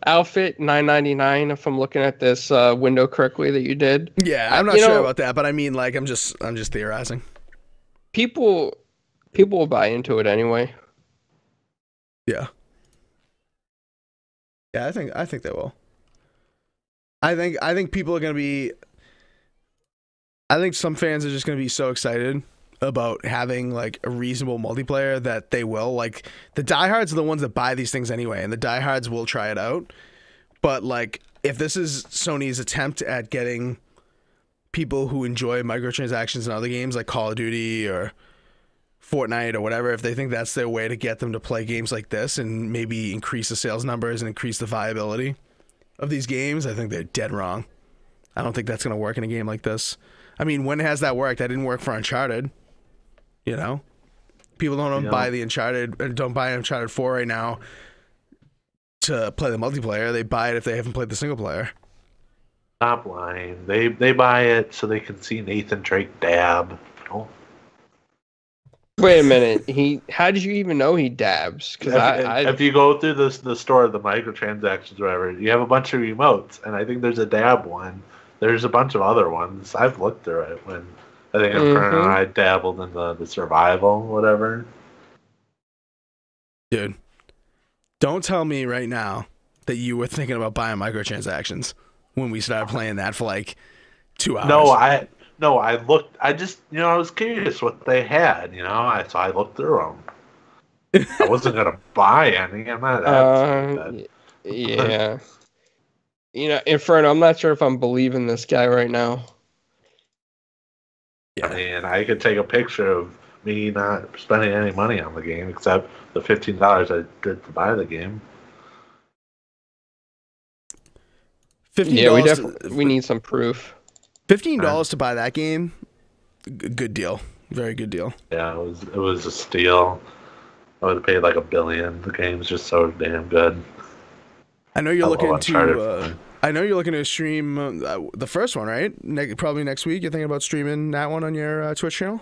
outfit, $9.99. If I'm looking at this window correctly that you did. Yeah, I'm not sure about that, but I mean, like, I'm just theorizing. People will buy into it anyway. Yeah. Yeah, I think they will. I think people are gonna be. I think some fans are just gonna be so excited about having like a reasonable multiplayer that they will. Like, the diehards are the ones that buy these things anyway, and the diehards will try it out. But like, if this is Sony's attempt at getting people who enjoy microtransactions in other games like Call of Duty or Fortnite or whatever, if they think that's their way to get them to play games like this and maybe increase the sales numbers and increase the viability of these games, I think they're dead wrong. I don't think that's going to work in a game like this. I mean, when has that worked? That didn't work for Uncharted. You know? People don't buy Uncharted 4 right now to play the multiplayer. They buy it if they haven't played the single player. Stop lying. They buy it so they can see Nathan Drake dab. Oh. Wait a minute. How did you even know he dabs? Because if you go through the store, the microtransactions, or whatever, you have a bunch of remotes, and I think there's a dab one. There's a bunch of other ones. I've looked through it when I think I dabbled in the survival, whatever. Dude, don't tell me right now that you were thinking about buying microtransactions when we started playing that for like 2 hours. No, I looked. I just, I was curious what they had. So I looked through them. I wasn't gonna buy any. I'm not. Yeah. Inferno. I'm not sure if I'm believing this guy right now. Yeah. I mean, I could take a picture of me not spending any money on the game except the $15 I did to buy the game. Yeah, we need some proof. $15 to buy that game, good deal, very good deal. Yeah, it was a steal. I would have paid like $1 billion. The game's just so damn good. I know you're looking to stream the first one, right? Probably next week. You're thinking about streaming that one on your Twitch channel?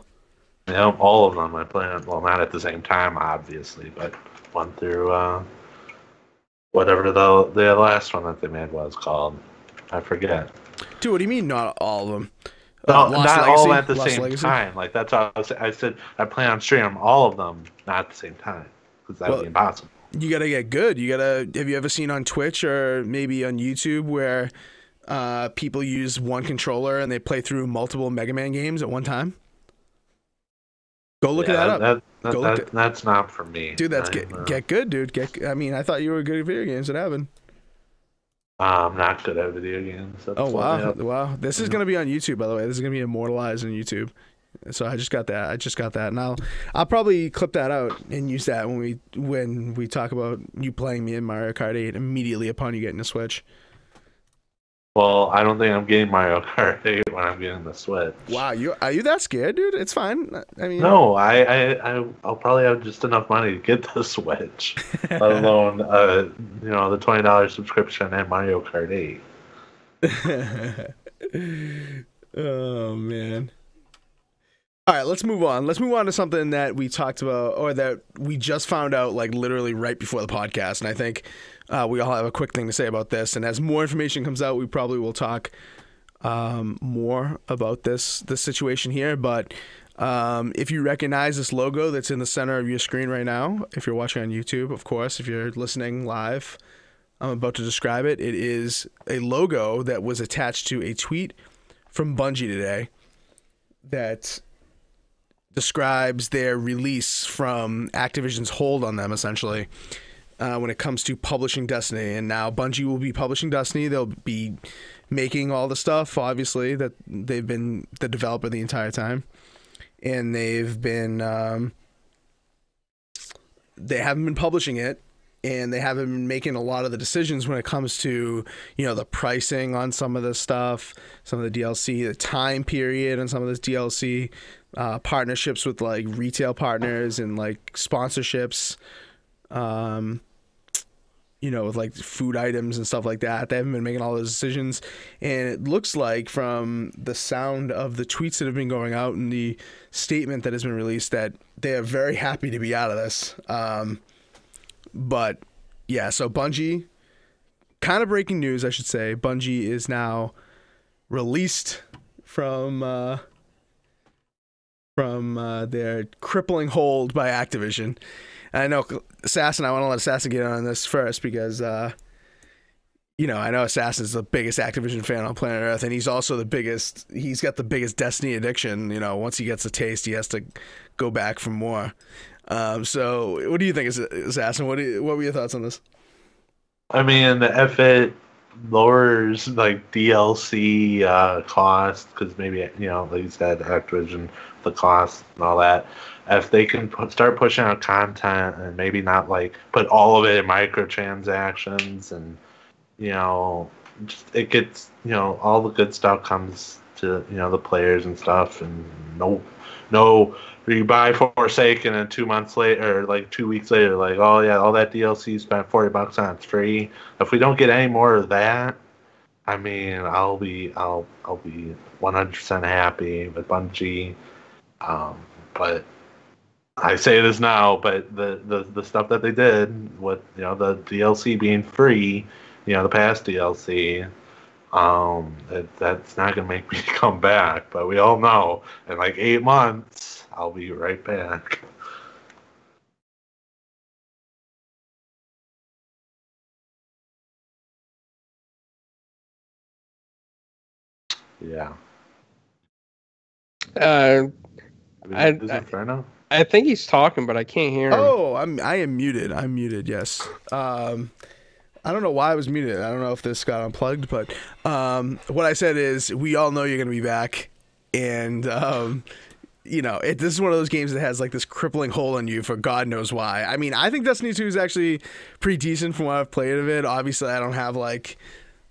Yeah, all of them I plan. Well, not at the same time, obviously, but one through whatever the last one that they made was called. I forget. Dude, what do you mean not all of them? No, not all at the same time. Like, that's how I said I plan on streaming all of them, not at the same time, because that would be impossible. You gotta get good. Have you ever seen on Twitch or maybe on YouTube where people use one controller and they play through multiple Mega Man games at one time? Go look that up. That's not for me. Dude, get good, dude. I mean, I thought you were good at video games. What happened? I'm not good at video games. Wow. This is gonna be on YouTube, by the way. This is gonna be immortalized on YouTube. So I just got that. And I'll probably clip that out and use that when we talk about you playing me in Mario Kart 8 immediately upon you getting a Switch. Well, I don't think I'm getting Mario Kart 8 when I'm getting the Switch. Wow, are you that scared, dude? It's fine. I mean, no, I'll probably have just enough money to get the Switch, let alone the $20 subscription and Mario Kart 8. Oh man. All right, let's move on. Let's move on to something that we talked about, or that we just found out, like literally right before the podcast. And I think we all have a quick thing to say about this. And as more information comes out, we probably will talk more about this situation here. But if you recognize this logo that's in the center of your screen right now, if you're watching on YouTube, of course, if you're listening live, I'm about to describe it. It is a logo that was attached to a tweet from Bungie today that describes their release from Activision's hold on them, essentially, when it comes to publishing Destiny. And now Bungie will be publishing Destiny. They'll be making all the stuff, obviously, that they've been the developer the entire time. And they haven't been publishing it, and they haven't been making a lot of the decisions when it comes to, the pricing on some of this stuff, some of the DLC, the time period on some of this DLC, partnerships with like retail partners and like sponsorships, with like food items and stuff like that. They haven't been making all those decisions. And it looks like from the sound of the tweets that have been going out and the statement that has been released that they are very happy to be out of this. But yeah, so Bungie kind of breaking news, I should say. Bungie is now released from their crippling hold by Activision. And I know Assassin, I want to let Assassin get on this first because, you know, I know Assassin's the biggest Activision fan on planet Earth, and he's also he's got the biggest Destiny addiction. You know, once he gets a taste, he has to go back for more. So what do you think, Assassin? What were your thoughts on this? I mean, if it lowers like DLC cost, because maybe, you know, like you said, Activision, the cost and all that, if they can start pushing out content and maybe not like put all of it in microtransactions, and you know, just it gets, you know, all the good stuff comes to, you know, the players and stuff, and no you buy Forsaken and 2 months later, or like 2 weeks later, like, oh yeah, all that DLC you spent $40 on, it's free. If we don't get any more of that, I mean, I'll be 100% happy with Bungie. But I say this now, but the stuff that they did with, you know, the DLC being free, you know, the past DLC, that's not gonna make me come back. But we all know in like 8 months, I'll be right back. Yeah. Is Inferno? I think he's talking, but I can't hear him. Oh, I am muted. I'm muted. Yes. I don't know why I was muted. I don't know if this got unplugged, but what I said is we all know you're gonna be back, and you know, this is one of those games that has like this crippling hold on you for God knows why. I mean, I think Destiny 2 is actually pretty decent from what I've played of it. Obviously, I don't have like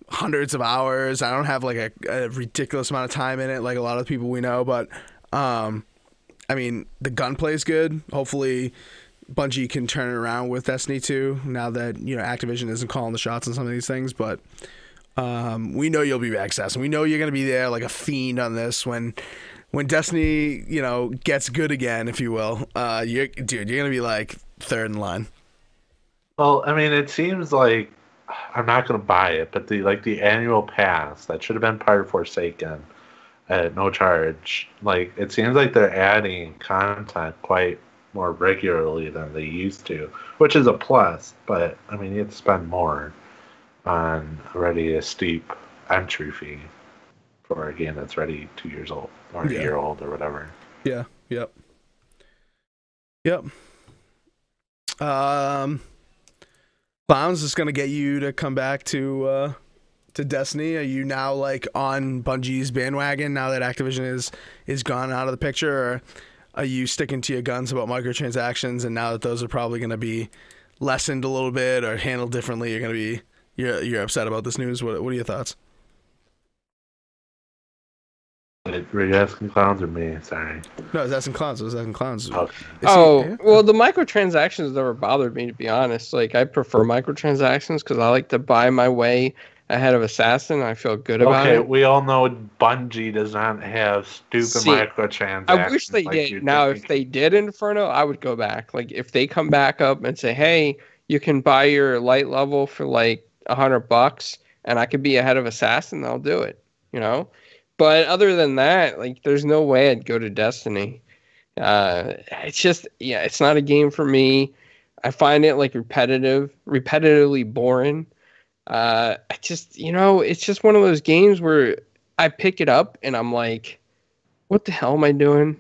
hundreds of hours. I don't have like a ridiculous amount of time in it like a lot of the people we know, but I mean, the gunplay is good. Hopefully Bungie can turn it around with Destiny 2 now that, you know, Activision isn't calling the shots on some of these things, but we know you'll be back, Assassin. We know you're going to be there like a fiend on this when Destiny, you know, gets good again, if you will. You're going to be like third in line. Well, I mean, it seems like I'm not going to buy it, but the annual pass that should have been part of Forsaken at no charge. Like, it seems like they're adding content quite more regularly than they used to, which is a plus. But I mean, you have to spend more on already a steep entry fee for a game that's already 2 years old or a year old or whatever. Yeah. Yep. Clowns is gonna get you to come back to Destiny. Are you now like on Bungie's bandwagon now that Activision is gone out of the picture, or are you sticking to your guns about microtransactions, and now that those are probably gonna be lessened a little bit or handled differently, you're upset about this news? What are your thoughts? Were you asking Clowns or me? Sorry. No, I was asking Clowns. Okay. Well, the microtransactions never bothered me, to be honest. Like, I prefer microtransactions because I like to buy my way ahead of Assassin. I feel good about it. Okay, we all know Bungie does not have stupid microtransactions. I wish they did. Now, if they did Inferno, I would go back. Like, if they come back up and say, hey, you can buy your light level for like $100 and I could be ahead of Assassin, I'll do it, you know? But other than that, like, there's no way I'd go to Destiny. It's just, yeah, it's not a game for me. I find it like repetitively boring. I just, you know, it's just one of those games where I pick it up and I'm like, what the hell am I doing?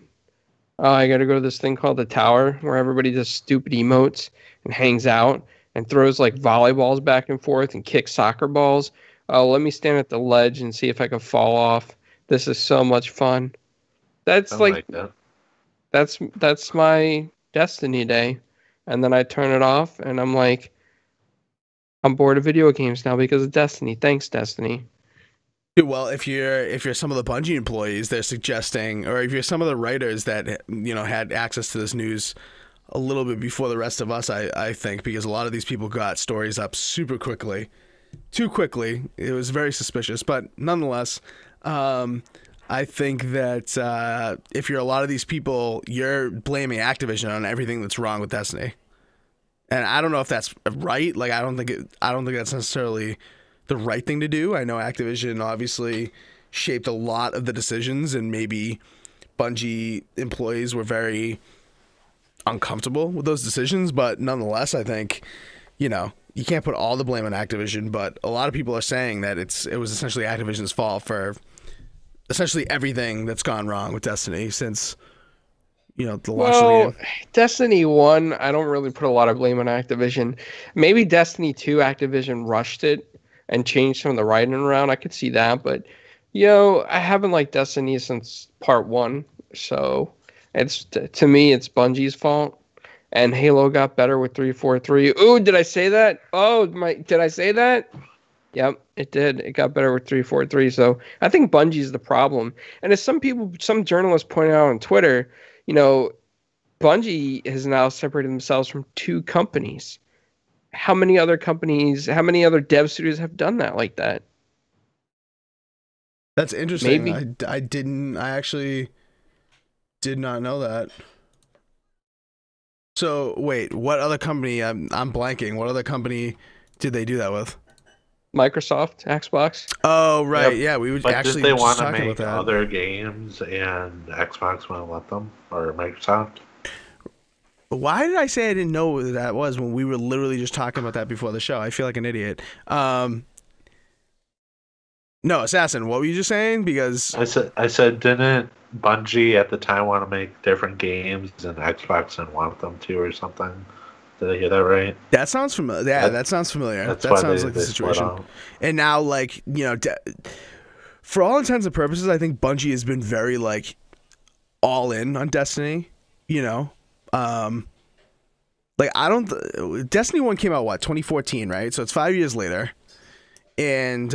Oh, I got to go to this thing called the Tower where everybody does stupid emotes and hangs out and throws like volleyballs back and forth and kicks soccer balls. Oh, let me stand at the ledge and see if I can fall off. This is so much fun. That's that's my Destiny day. And then I turn it off and I'm like, I'm bored of video games now because of Destiny. Thanks, Destiny. Well, if you're some of the Bungie employees, they're suggesting, or if you're some of the writers that, you know, had access to this news a little bit before the rest of us, I think, because a lot of these people got stories up super quickly, too quickly. It was very suspicious, but nonetheless, I think that if you're a lot of these people, you're blaming Activision on everything that's wrong with Destiny, and I don't know if that's right. Like, I don't think that's necessarily the right thing to do. I know Activision obviously shaped a lot of the decisions, and maybe Bungie employees were very uncomfortable with those decisions, but nonetheless, I think, you know, you can't put all the blame on Activision, but a lot of people are saying that it was essentially Activision's fault for essentially everything that's gone wrong with Destiny since, you know, the launch of the game. Destiny 1, I don't really put a lot of blame on Activision. Maybe Destiny 2, Activision rushed it and changed some of the writing around. I could see that, but, you know, I haven't liked Destiny since part 1, so it's, to me, it's Bungie's fault. And Halo got better with 343. Ooh, did I say that? Did I say that? Yep, it did. It got better with 343. So I think Bungie's the problem. And as some journalists pointed out on Twitter, you know, Bungie has now separated themselves from 2 companies. How many other dev studios have done that like that? That's interesting. Maybe. I actually did not know that. So wait, what other company? I'm blanking. What other company did they do that with? Microsoft, Xbox. Oh right, Yep. yeah. We would But actually did they just want to talking make about that. other games and Xbox won't let them, or Microsoft? Why did I say I didn't know what that was when we were literally just talking about that before the show? I feel like an idiot. No, Assassin, what were you just saying? Because I said didn't Bungie at the time want to make different games and Xbox didn't want them to or something? Did I hear that right? that sounds familiar. Yeah, that sounds familiar. That sounds like the situation. And now, like, you know, for all intents and purposes, I think Bungie has been very, like, all in on Destiny, you know? Like, Destiny 1 came out, what, 2014, right? So it's 5 years later. And,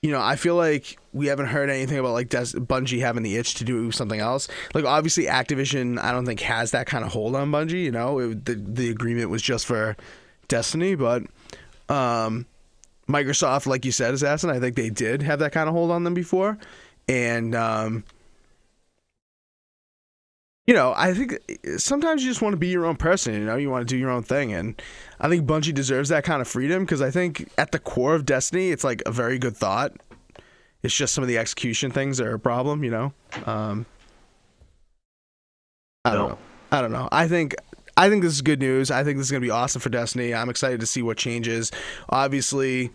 you know, I feel like we haven't heard anything about, like, Bungie having the itch to do something else. Like, obviously, Activision, I don't think, has that kind of hold on Bungie, you know? The agreement was just for Destiny, but Microsoft, like you said, Assassin, I think they did have that kind of hold on them before. And, you know, I think sometimes you just want to be your own person, you know? You want to do your own thing, and I think Bungie deserves that kind of freedom, because I think at the core of Destiny, it's, like, a very good thought. It's just some of the execution things are a problem, you know? I don't know. I think this is good news. I think this is going to be awesome for Destiny. I'm excited to see what changes. Obviously,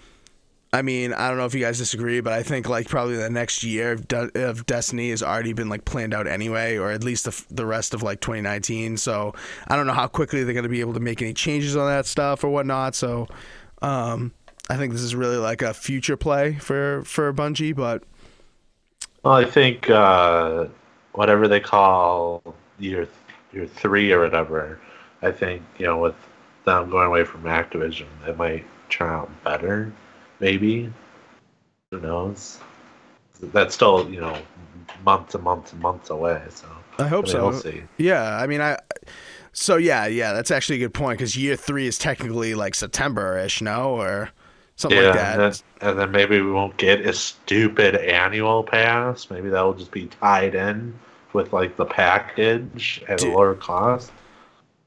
I mean, I don't know if you guys disagree, but I think, like, probably the next year of Destiny has already been, like, planned out anyway, or at least the rest of, like, 2019. So I don't know how quickly they're going to be able to make any changes on that stuff or whatnot. So I think this is really, like, a future play for Bungie. But Well, I think whatever they call year 3 or whatever, I think, you know, with them going away from Activision, it might turn out better. Maybe. Who knows? That's still, you know, months and months and months away. So I hope so. We'll see. Yeah, I mean, yeah, that's actually a good point, because year 3 is technically, like, September-ish, no? Or something like that. And then maybe we won't get a stupid annual pass. Maybe that will just be tied in with, like, the package at a lower cost.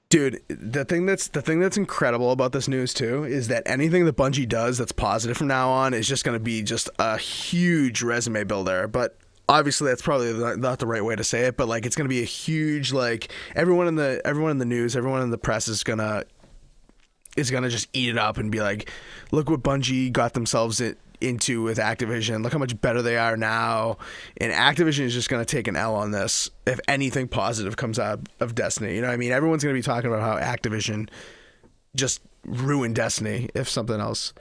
Dude, the thing that's incredible about this news too is that anything that Bungie does that's positive from now on is just going to be just a huge resume builder. But obviously that's probably not the right way to say it, but, like, it's going to be a huge, like, everyone in the news, everyone in the press is going to just eat it up and be like, look what Bungie got themselves into with Activision. Look how much better they are now. And Activision is just going to take an L on this if anything positive comes out of Destiny. You know what I mean? Everyone's going to be talking about how Activision just ruined Destiny if something else.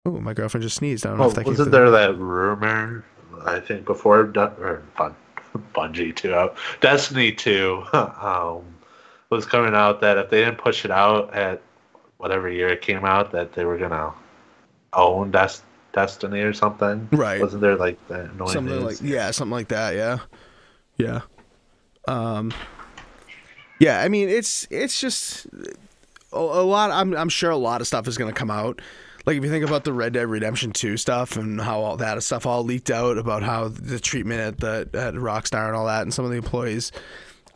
Oh, my girlfriend just sneezed. I don't know if that wasn't there that rumor, I think, before Bungie 2 Destiny 2 was coming out, that if they didn't push it out at whatever year it came out, that they were going to own Destiny or something, right? Wasn't there, like, that annoying something news? something like that? Yeah. Yeah. I mean, it's just a lot. I'm sure a lot of stuff is going to come out. Like, if you think about the Red Dead Redemption 2 stuff and how all that stuff all leaked out about how the treatment at Rockstar and all that, and some of the employees.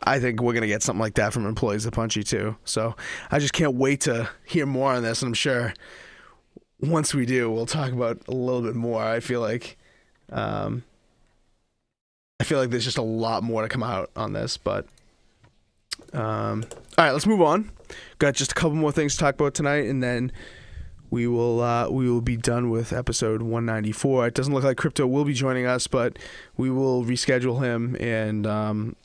I think we're going to get something like that from employees at Bungie too. So I just can't wait to hear more on this, and I'm sure once we do, we'll talk about a little bit more. I feel like there's just a lot more to come out on this, but all right, let's move on. Got just a couple more things to talk about tonight, and then we will be done with episode 194. It doesn't look like Krypto will be joining us, but we will reschedule him, and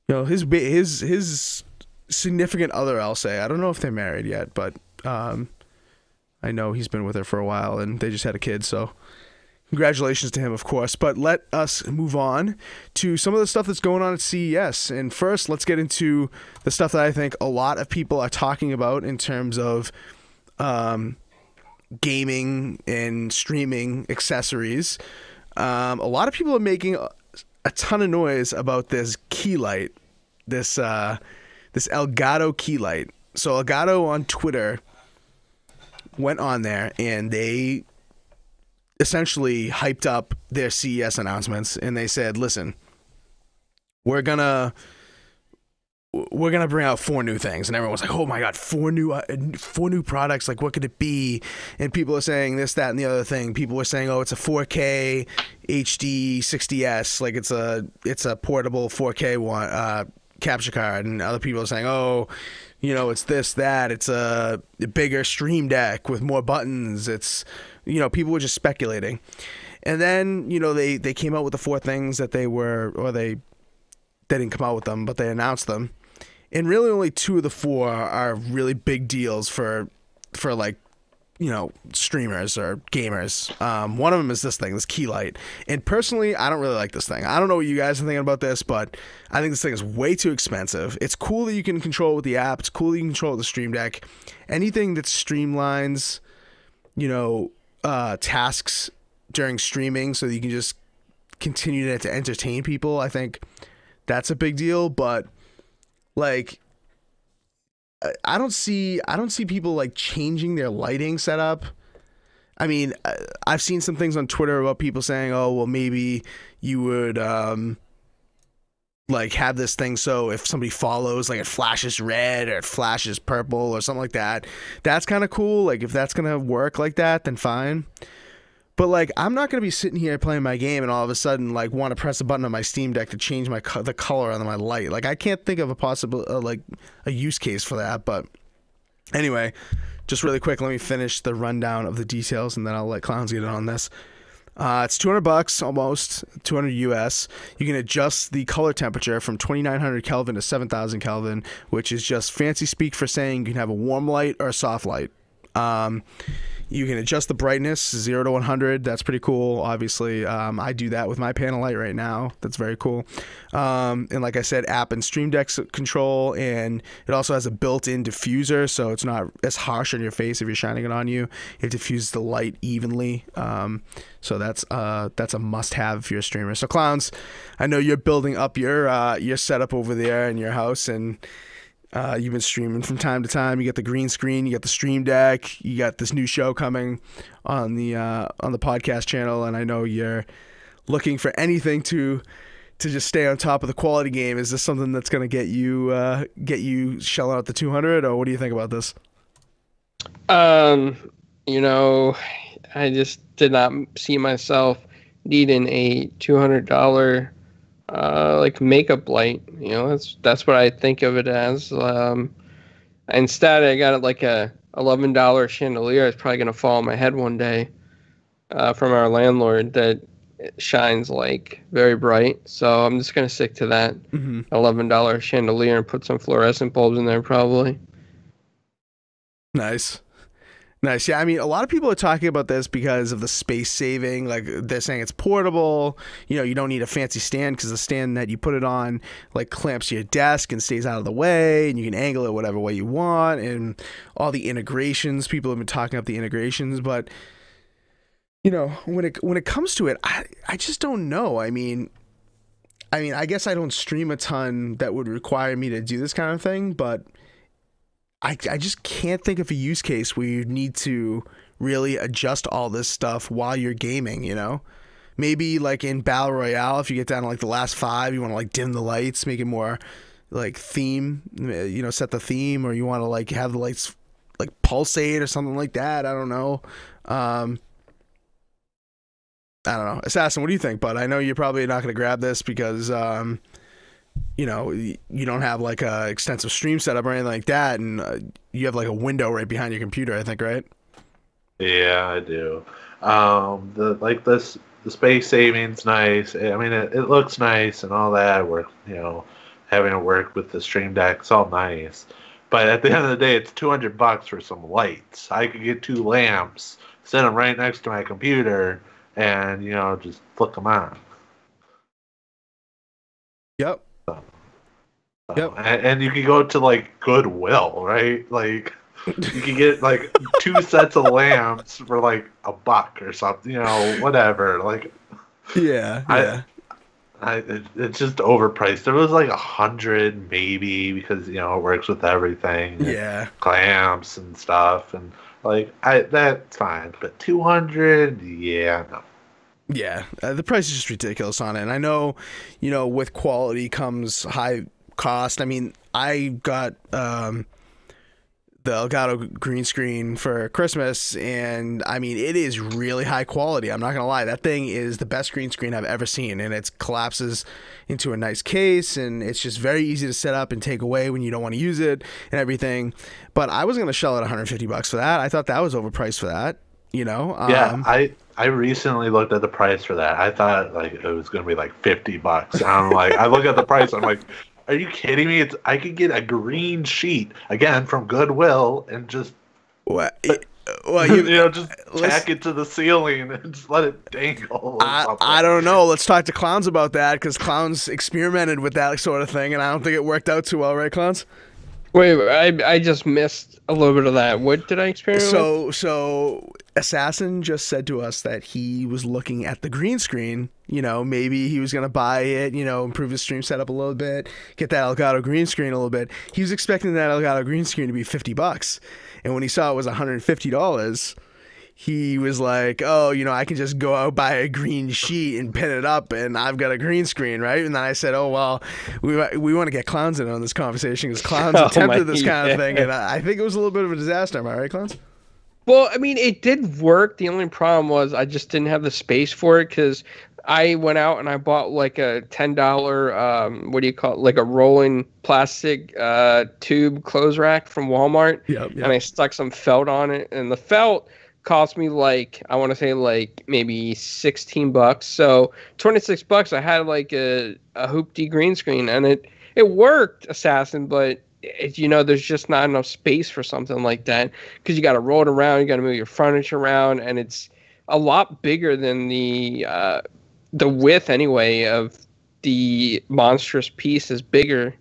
his significant other, I'll say. I don't know if they're married yet, but I know he's been with her for a while, and they just had a kid, so congratulations to him, of course. But let us move on to some of the stuff that's going on at CES. And first, let's get into the stuff that I think a lot of people are talking about in terms of gaming and streaming accessories. A lot of people are making a ton of noise about this key light, this Elgato key light. So Elgato on Twitter went on there, and they essentially hyped up their CES announcements, and they said, listen, we're gonna bring out 4 new things. And everyone's like, oh my god, 4 new products, like what could it be? And people are saying this, that, and the other thing. People were saying, oh, it's a 4K HD 60s, like it's a portable 4K one capture card. And other people are saying, oh, it's this, that, it's a bigger Stream Deck with more buttons. It's, people were just speculating. And then, they came out with the 4 things that they didn't come out with them, but they announced them. And really only 2 of the 4 are really big deals for like, streamers or gamers. One of them is this key light. And personally, I don't really like this thing. I don't know what you guys are thinking about this, but I think this thing is way too expensive. It's cool that you can control it with the app. It's cool that you can control it with the Stream Deck. Anything that streamlines, tasks during streaming so that you can just continue to entertain people, I think that's a big deal. But like, I don't see people like changing their lighting setup. I mean, I've seen some things on Twitter about people saying, oh, well, maybe you would like have this thing so if somebody follows, like it flashes red or it flashes purple or something like that. That's kind of cool. Like if that's going to work like that, then fine. But like, I'm not going to be sitting here playing my game and all of a sudden like want to press a button on my Steam Deck to change the color on my light. Like I can't think of a possible like a use case for that. But anyway, just really quick, let me finish the rundown of the details and then I'll let Clowns get in on this. It's $200 almost, 200 US. You can adjust the color temperature from 2900 Kelvin to 7000 Kelvin, which is just fancy speak for saying you can have a warm light or a soft light. You can adjust the brightness 0 to 100. That's pretty cool. Obviously, I do that with my panel light right now. That's very cool. And like I said, app and Stream Deck control, and it also has a built-in diffuser, so it's not as harsh on your face if you're shining it on you. It diffuses the light evenly. So that's a must-have if you're a streamer. So Clowns, I know you're building up your setup over there in your house, and you've been streaming from time to time. You get the green screen, you got the Stream Deck, you got this new show coming on the podcast channel, and I know you're looking for anything to just stay on top of the quality game. Is this something that's going to get you shelling out the 200, or what do you think about this? I just did not see myself needing a $200 like makeup light. That's what I think of it as. Instead, I got it like a $11 chandelier. It's probably gonna fall on my head one day from our landlord that shines like very bright. So I'm just gonna stick to that $11 chandelier and put some fluorescent bulbs in there probably. Nice. Yeah, I mean, a lot of people are talking about this because of the space saving. Like, they're saying it's portable. You don't need a fancy stand because the stand that you put it on, like, clamps to your desk and stays out of the way, and you can angle it whatever way you want, and all the integrations. People have been talking about the integrations, but, when it comes to it, I just don't know. I mean, I guess I don't stream a ton that would require me to do this kind of thing, but I just can't think of a use case where you need to really adjust all this stuff while you're gaming, Maybe like in Battle Royale, if you get down to like the last 5, you want to like dim the lights, make it more like theme, set the theme, or you want to like have the lights like pulsate or something like that. I don't know. I don't know. Assassin, what do you think, bud? I know you're probably not going to grab this because, you know, you don't have like a extensive stream setup or anything like that, and you have like a window right behind your computer, I think, right? Yeah, I do. The space saving's nice. I mean, it looks nice and all that. Having it work with the Stream Deck, it's all nice. But at the end of the day, it's $200 for some lights. I could get 2 lamps, set them right next to my computer, and just flick them on. Yep. Yep. And you can go to like Goodwill, right? Like you can get like 2 sets of lamps for like $1 or something, whatever. Like yeah. It's just overpriced. It was like 100 maybe because it works with everything. Yeah. Clamps and stuff, and that's fine. But 200, yeah, no. Yeah, the price is just ridiculous on it. And I know, with quality comes high cost. I mean, I got the Elgato green screen for Christmas, and I mean, it is really high quality. I'm not gonna lie, that thing is the best green screen I've ever seen, and it collapses into a nice case, and it's just very easy to set up and take away when you don't want to use it and everything. But I was gonna shell out $150 for that. I thought that was overpriced for that. Yeah, I recently looked at the price for that. I thought like it was gonna be like $50. I'm like, I look at the price, I'm like, are you kidding me? I could get a green sheet again from Goodwill and just what? Just tack it to the ceiling and just let it dangle. I don't know. Let's talk to Clowns about that, because Clowns experimented with that sort of thing, and I don't think it worked out too well, right, Clowns? Wait, I just missed a little bit of that. What did I experiment with? So Assassin just said to us that he was looking at the green screen. Maybe he was going to buy it, improve his stream setup a little bit, get that Elgato green screen a little bit. He was expecting that Elgato green screen to be $50. And when he saw it was $150, he was like, oh, I can just go out, buy a green sheet and pin it up, and I've got a green screen, right? And then I said, oh, well, we want to get Clowns in on this conversation, because Clowns attempted this kind of thing, and I think it was a little bit of a disaster. Am I right, Clowns? Well, I mean, it did work. The only problem was I just didn't have the space for it, because I went out and I bought like a $10, what do you call it, like a rolling plastic tube clothes rack from Walmart. Yep. And I stuck some felt on it, and the felt cost me like, I want to say like maybe $16. So $26, I had like a hoopty green screen, and it worked, Assassin, but there's just not enough space for something like that, because you got to roll it around, you got to move your furniture around, and it's a lot bigger than the width anyway of the monstrous piece is bigger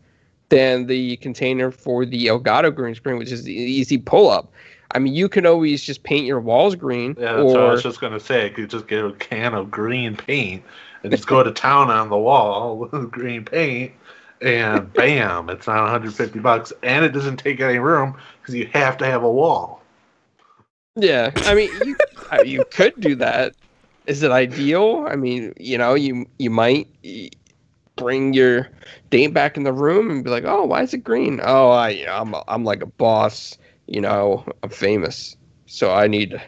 than the container for the Elgato green screen, which is the easy pull up. I mean, you can always just paint your walls green. Yeah, that's what I was just gonna say. You could just get a can of green paint and just go to town on the wall with green paint, and bam, it's not $150, and it doesn't take any room because you have to have a wall. Yeah, I mean, you could do that. Is it ideal? I mean, you might bring your date back in the room and be like, oh, why is it green? Oh, I'm like a boss. I'm famous, so I need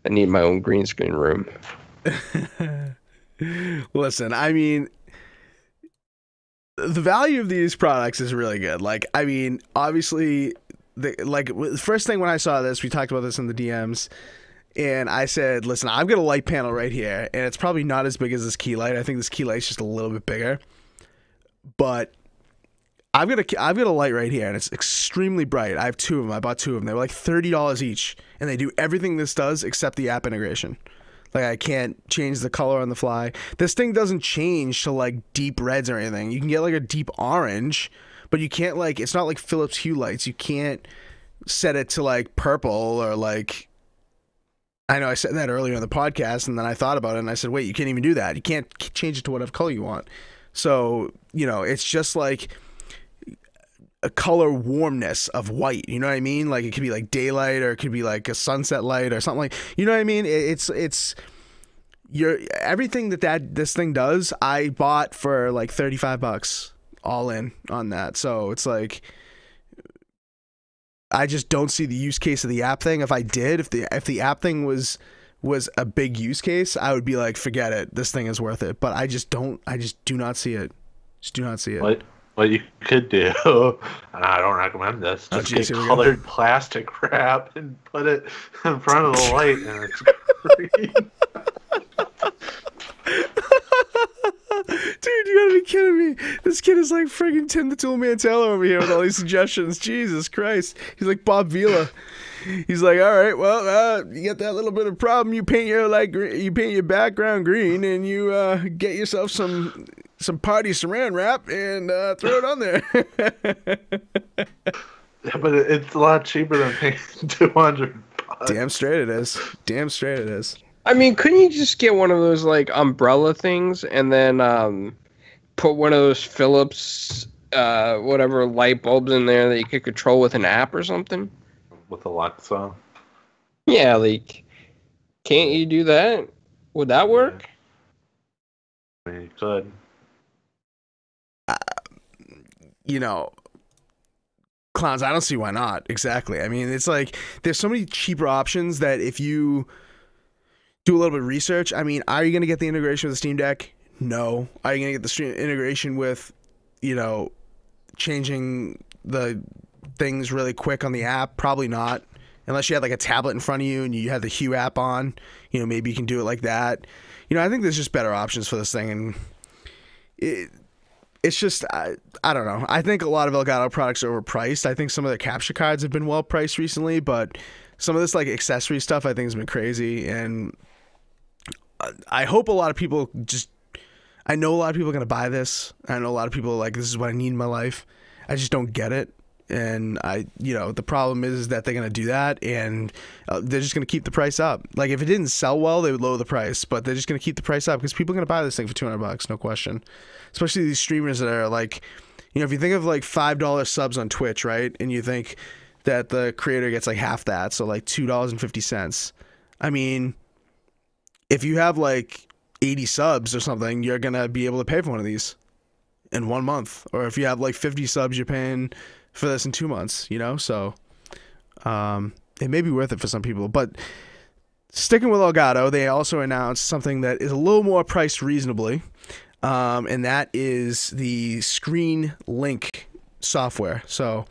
my own green screen room. Listen, I mean, the value of these products is really good. Like, I mean, obviously, the first thing when I saw this, we talked about this in the DMs, and I said, listen, I've got a light panel right here, and it's probably not as big as this key light. I think this key light's just a little bit bigger, but I've got a light right here, and it's extremely bright. I have 2 of them. I bought 2 of them. They were like $30 each, and they do everything this does except the app integration. Like, I can't change the color on the fly. This thing doesn't change to like deep reds or anything. You can get like a deep orange, but you can't it's not like Philips Hue lights. You can't set it to like purple or like, I know I said that earlier in the podcast, and then I thought about it and I said, wait, you can't even do that. You can't change it to whatever color you want. So, it's just like a color warmness of white, you know what I mean? Like, it could be like daylight, or it could be like a sunset light or something, like, you know what I mean? It's everything this thing does, I bought for like $35 all in on that. So it's like, I just don't see the use case of the app thing. If I did, if the app thing was a big use case, I would be like, forget it. This thing is worth it. But I just do not see it. Just do not see it. What you could do, and I don't recommend this, just get colored plastic wrap and put it in front of the light, and it's green. Dude, you gotta be kidding me. This kid is like friggin' Tim the Tool Mantello over here with all these suggestions. Jesus Christ. He's like Bob Vila. He's like, all right, well, you get that little bit of problem. You paint your background green, and you get yourself some party saran wrap and throw it on there. Yeah, but it's a lot cheaper than paying $200. Damn straight it is. Damn straight it is. I mean, couldn't you just get one of those like umbrella things and then put one of those Philips whatever light bulbs in there that you could control with an app or something? With Alexa? Yeah, like, can't you do that? Would that work? I mean, you could. Clowns, I don't see why not. Exactly. I mean, it's like there's so many cheaper options that if you do a little bit of research, I mean, are you going to get the integration with the Steam Deck? No. Are you going to get the integration with, changing the things really quick on the app? Probably not. Unless you had like a tablet in front of you and you had the Hue app on, maybe you can do it like that. I think there's just better options for this thing, and it's just, I don't know. I think a lot of Elgato products are overpriced. I think some of their capture cards have been well priced recently, but some of this like accessory stuff I think has been crazy, and I hope a lot of people I know a lot of people are going to buy this. I know a lot of people are like, this is what I need in my life. I just don't get it. And the problem is that they're going to do that, and they're just going to keep the price up. Like, if it didn't sell well, they would lower the price, but they're just going to keep the price up because people are going to buy this thing for $200, no question. Especially these streamers that are like, if you think of like $5 subs on Twitch, right? And you think that the creator gets like half that, so like $2.50. I mean, if you have like 80 subs or something, you're going to be able to pay for one of these in 1 month. Or if you have like 50 subs, you're paying for this in 2 months, so it may be worth it for some people. But sticking with Elgato, they also announced something that is a little more priced reasonably, and that is the Screen Link software. So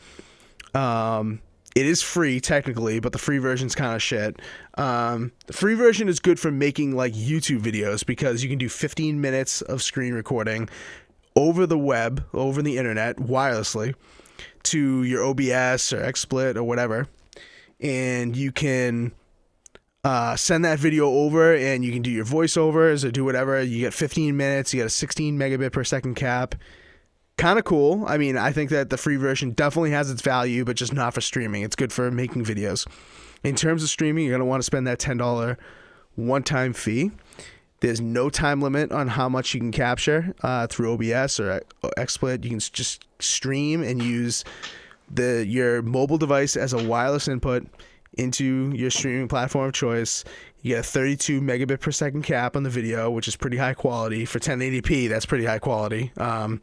it is free technically, but the free version's kind of shit. The free version is good for making like YouTube videos because you can do 15 minutes of screen recording over the web, over the internet, wirelessly, to your OBS or XSplit or whatever, and you can send that video over, and you can do your voiceovers or do whatever. You get 15 minutes, you get a 16 megabit per second cap. Kind of cool. I mean, I think that the free version definitely has its value, but just not for streaming. It's good for making videos. In terms of streaming, you're going to want to spend that $10 one-time fee. There's no time limit on how much you can capture through OBS or XSplit. You can just stream and use your mobile device as a wireless input into your streaming platform of choice. You get a 32 megabit per second cap on the video, which is pretty high quality. For 1080p, that's pretty high quality. I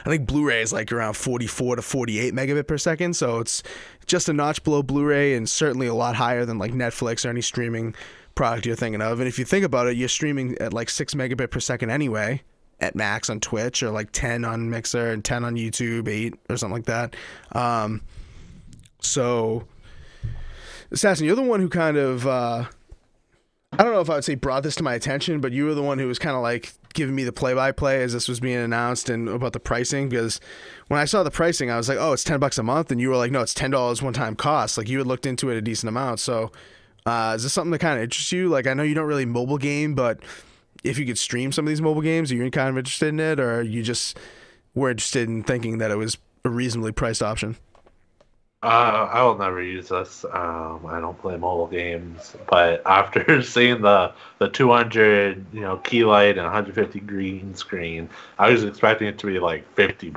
think Blu-ray is like around 44 to 48 megabit per second, so it's just a notch below Blu-ray and certainly a lot higher than like Netflix or any streaming product you're thinking of. And if you think about it, you're streaming at like 6 megabit per second anyway at max on Twitch, or like 10 on Mixer and 10 on YouTube, 8 or something like that. So Assassin, you're the one who kind of I don't know if I would say brought this to my attention, but you were the one who was kind of like giving me the play-by-play as this was being announced and about the pricing, because when I saw the pricing, I was like, oh, it's $10 a month, and you were like, no, it's $10 one-time cost. Like, you had looked into it a decent amount. So is this something that kind of interests you? Like, I know you don't really mobile game, but if you could stream some of these mobile games, are you kind of interested in it, or you just were interested in thinking that it was a reasonably priced option? I will never use this. I don't play mobile games, but after seeing the 200 key light and 150 green screen, I was expecting it to be like $50.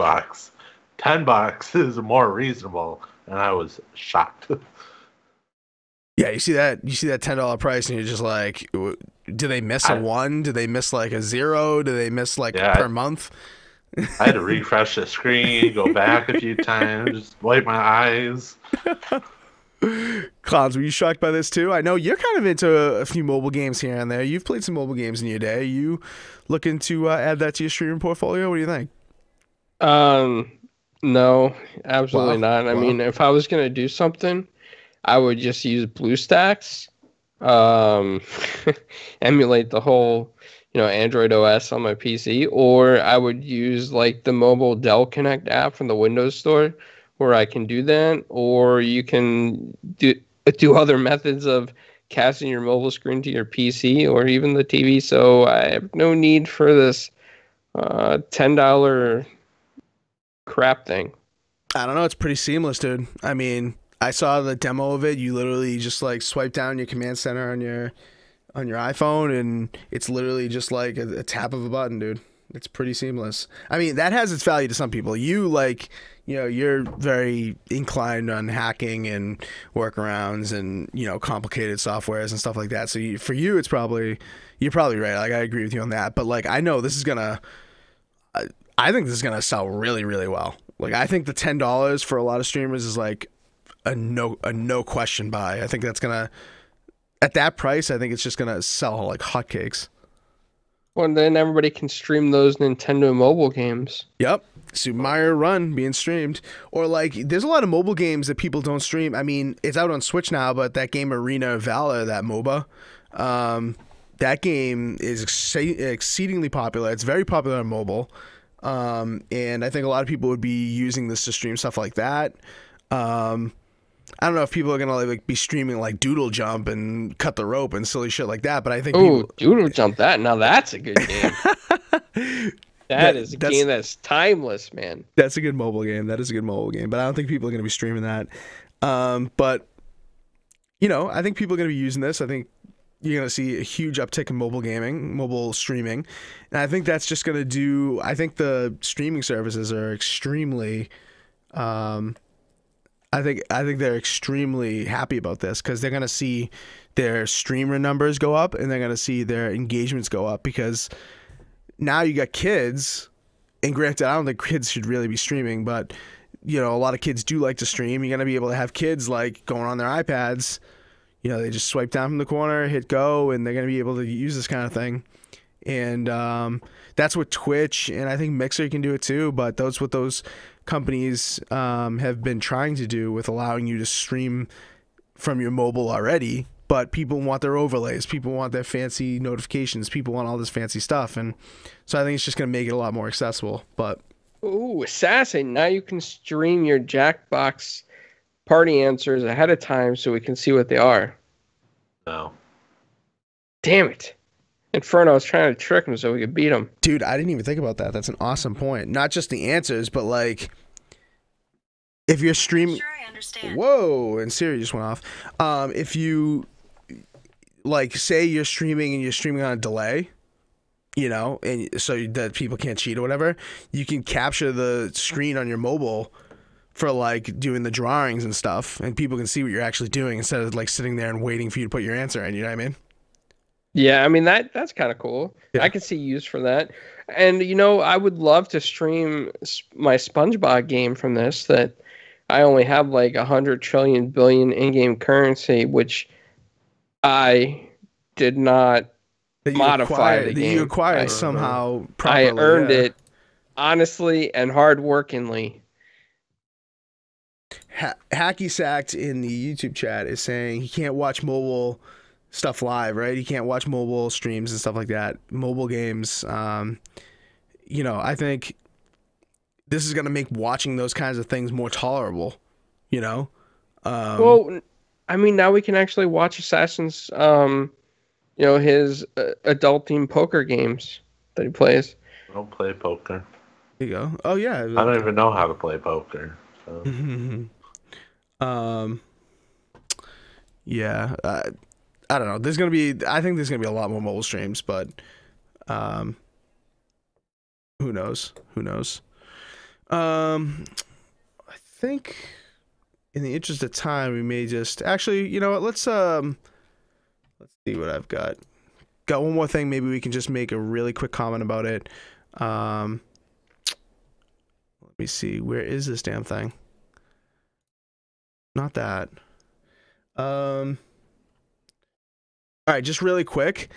$10 is more reasonable, and I was shocked. Yeah, you see that $10 price, and you're just like, do they miss a 1? Do they miss like a 0? Do they miss like per month? I had to refresh the screen, go back a few times, just wipe my eyes. Clowns, were you shocked by this too? I know you're kind of into a few mobile games here and there. You've played some mobile games in your day. You looking to add that to your streaming portfolio? What do you think? No, absolutely Wow. not. I Wow. mean, if I was gonna do something, I would just use BlueStacks, um, emulate the whole, Android OS on my PC, or I would use like the mobile Dell Connect app from the Windows Store, where I can do that, or you can do other methods of casting your mobile screen to your PC or even the TV. So I have no need for this $10 crap thing. I don't know. It's pretty seamless, dude. I mean, I saw the demo of it. You literally just like swipe down your command center on your iPhone, and it's literally just like a tap of a button, dude. It's pretty seamless. I mean, that has its value to some people. You're very inclined on hacking and workarounds and, complicated softwares and stuff like that. So for you, you're probably right. Like, I agree with you on that. But like, I know I think this is gonna sell really, really well. Like, I think the $10 for a lot of streamers is like a no question buy. I think that's gonna, at that price, I think it's just gonna sell like hotcakes. Well, then everybody can stream those Nintendo mobile games. Yep. Super Mario Run being streamed. Or like, there's a lot of mobile games that people don't stream. I mean, it's out on Switch now, but that game Arena of Valor, that MOBA, that game is exceedingly popular. It's very popular on mobile. And I think a lot of people would be using this to stream stuff like that. I don't know if people are gonna like be streaming like Doodle Jump and Cut the Rope and silly shit like that, but I think Doodle Jump, that's a good game. That is a game that's timeless, man. That's a good mobile game. That is a good mobile game, but I don't think people are gonna be streaming that. But I think people are gonna be using this. I think you're going to see a huge uptick in mobile gaming, mobile streaming. And I think that's just going to do, I think the streaming services are extremely, I think they're extremely happy about this because they're going to see their streamer numbers go up and they're going to see their engagements go up because now you got kids, and granted, I don't think kids should really be streaming, but a lot of kids do like to stream. You're going to be able to have kids like going on their iPads. They just swipe down from the corner, hit go, and they're going to be able to use this kind of thing. And that's what Twitch and I think Mixer can do it too, but that's what those companies have been trying to do with allowing you to stream from your mobile already. But people want their overlays. People want their fancy notifications. People want all this fancy stuff. And so I think it's just going to make it a lot more accessible. But ooh, Assassin, now you can stream your Jackbox party answers ahead of time so we can see what they are. No. Damn it. Inferno was trying to trick him so we could beat him. Dude, I didn't even think about that. That's an awesome point. Not just the answers, but like if you're streaming. Sure, I understand. Whoa, and Siri just went off. If you like say you're streaming and you're streaming on a delay, and so that people can't cheat or whatever, you can capture the screen on your mobile for like doing the drawings and stuff, and people can see what you're actually doing instead of like sitting there and waiting for you to put your answer in. You know what I mean? Yeah, I mean that's kind of cool. Yeah. I can see use for that. And I would love to stream my SpongeBob game from this. That I only have like 100 trillion billion in-game currency, which I did not modify the game. You acquired somehow. Properly, I earned it honestly and hardworkingly. Hacky Sacked in the YouTube chat is saying he can't watch mobile stuff live, right? He can't watch mobile streams and stuff like that. Mobile games. I think this is going to make watching those kinds of things more tolerable, Well, I mean, now we can actually watch Assassin's, his adult themed poker games that he plays. I don't play poker. There you go. Oh, yeah. I don't even know how to play poker. So. Yeah, I don't know. I think there's gonna be a lot more mobile streams, but who knows? I think in the interest of time, we may just actually, let's see what I've got. Got one more thing. Maybe we can just make a really quick comment about it. Let me see. Where is this damn thing? Not that. All right, just really quick.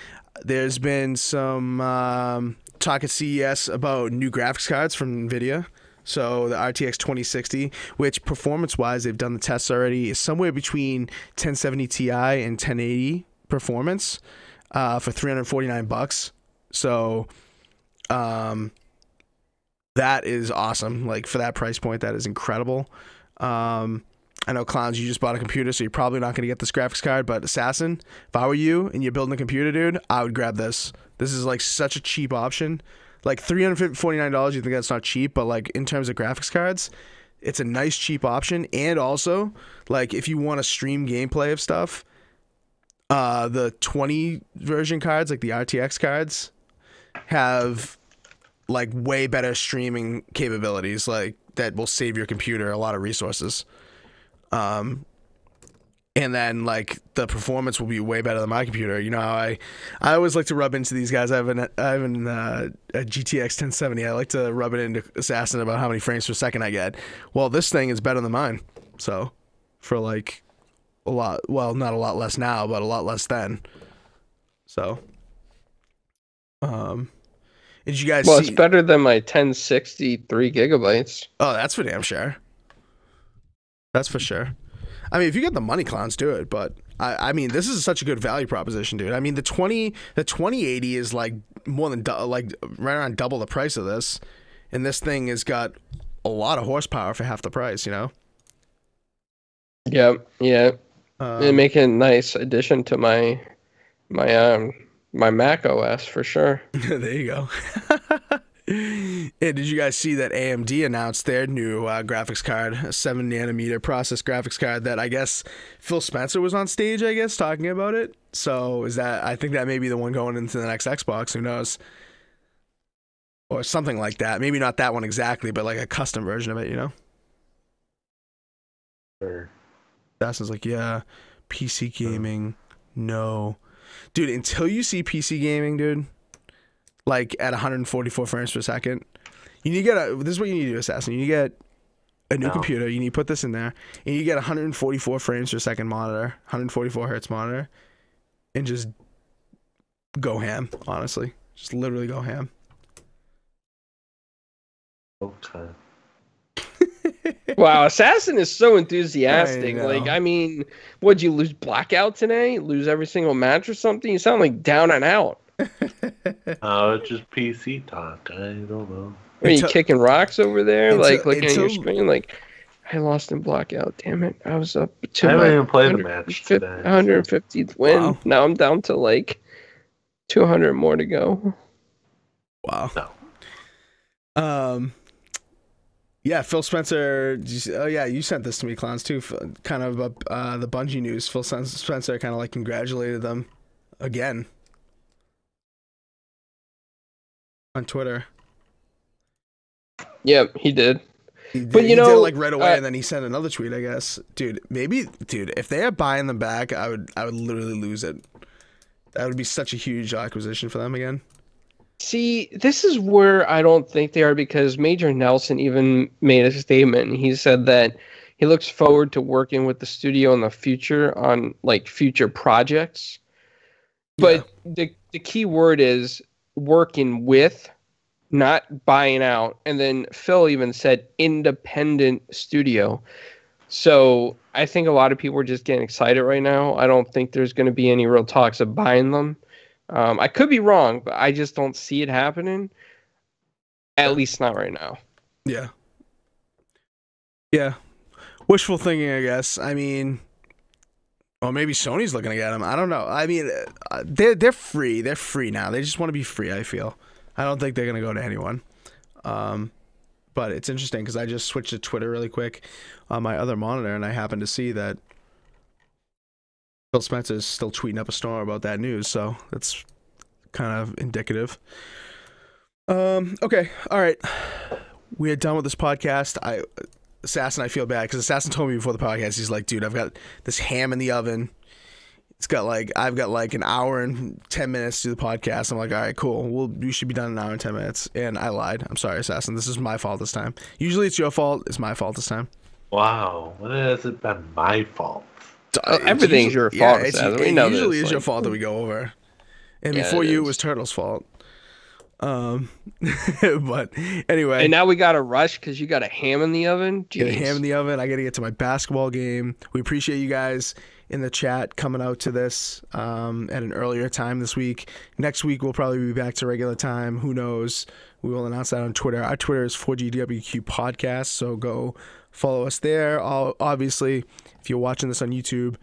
There's been some talk at CES about new graphics cards from NVIDIA. So the RTX 2060, which performance-wise, they've done the tests already, is somewhere between 1070 Ti and 1080 performance for $349. So that is awesome. Like, for that price point, that is incredible. I know, Clowns, you just bought a computer, so you're probably not going to get this graphics card, but Assassin, if I were you and you're building a computer, dude, I would grab this. This is like such a cheap option. Like $349, you think that's not cheap, but like in terms of graphics cards, it's a nice cheap option. And also, like, if you want to stream gameplay of stuff, the 20 version cards, like the RTX cards, have like way better streaming capabilities, like that will save your computer a lot of resources. And then like the performance will be way better than my computer. You know, I always like to rub into these guys. I have a GTX 1070. I like to rub it into Assassin about how many frames per second I get. Well, this thing is better than mine. So for like a lot, well, not a lot less now, but a lot less then. So, did you guys Well, see? it's better than my 1060 3 gigabytes. Oh, that's for damn sure. That's for sure. I mean, if you get the money, Clowns, do it. But I mean, this is such a good value proposition, dude. I mean, the 2080 is like more than like right around double the price of this, and this thing has got a lot of horsepower for half the price. You know. Yeah, yeah. It make a nice addition to my Mac OS for sure. There you go. Yeah, did you guys see that AMD announced their new graphics card, a 7nm process graphics card that I guess Phil Spencer was on stage, I guess, talking about it? So is that, I think that may be the one going into the next Xbox, who knows? Or something like that. Maybe not that one exactly, but like a custom version of it, you know? Sure. That's like, yeah, PC gaming, no. Dude, until you see PC gaming, dude, like at 144 frames per second, you need to get this is what you need to do, Assassin. You need to get a new computer. You need to put this in there, and you get 144 frames per second monitor, 144 hertz monitor, and just go ham. Honestly, just literally go ham. Okay. Wow, Assassin is so enthusiastic. I know. Like, I mean, would you lose blackout today? Lose every single match or something? You sound like down and out. Oh, it's just PC talk. I don't know. Are you kicking rocks over there? Like, looking at your until- screen? Like, I lost in blackout. Damn it. I was up to I haven't my even played the match today. 150th win. Wow. Now I'm down to like 200 more to go. Wow. No. Yeah, Phil Spencer. Oh yeah, you sent this to me, Clowns, too. Kind of the Bungie news. Phil Spencer kind of like congratulated them again on Twitter. Yep, he did. But you he know, did it like right away, and then he sent another tweet, I guess. Dude, if they are buying them back, I would literally lose it. That would be such a huge acquisition for them again. See, this is where I don't think they are, because Major Nelson even made a statement. He said that he looks forward to working with the studio in the future on like future projects. But the key word is working with, not buying out. And then Phil even said independent studio. So I think a lot of people are just getting excited right now. I don't think there's going to be any real talks of buying them. I could be wrong, but I just don't see it happening. At least not right now. Yeah. Yeah. Wishful thinking, I guess. I mean, or maybe Sony's looking to get them. I don't know. I mean, they're free. They're free now. They just want to be free, I feel. I don't think they're going to go to anyone. But it's interesting because I just switched to Twitter really quick on my other monitor, and I happened to see that Phil Spencer is still tweeting up a storm about that news, so that's kind of indicative. Okay, all right. We are done with this podcast. Assassin, I feel bad because Assassin told me before the podcast, he's like, dude, I've got this ham in the oven. I've got like an hour and 10 minutes to do the podcast. I'm like, all right, cool. We should be done in an hour and 10 minutes. And I lied. I'm sorry, Assassin. This is my fault this time. Usually it's your fault. It's my fault this time. Wow. When has it been my fault? Everything's your fault, Assassin. We know it usually this, is your fault that we go over. And before you, it was Turtle's fault. But anyway. And now we got to rush because you got a ham in the oven. Jeez. Get a ham in the oven. I got to get to my basketball game. We appreciate you guys in the chat coming out to this at an earlier time this week. Next week we'll probably be back to regular time. Who knows? We will announce that on Twitter. Our Twitter is 4GwQPodcast, so go follow us there. Obviously, if you're watching this on YouTube,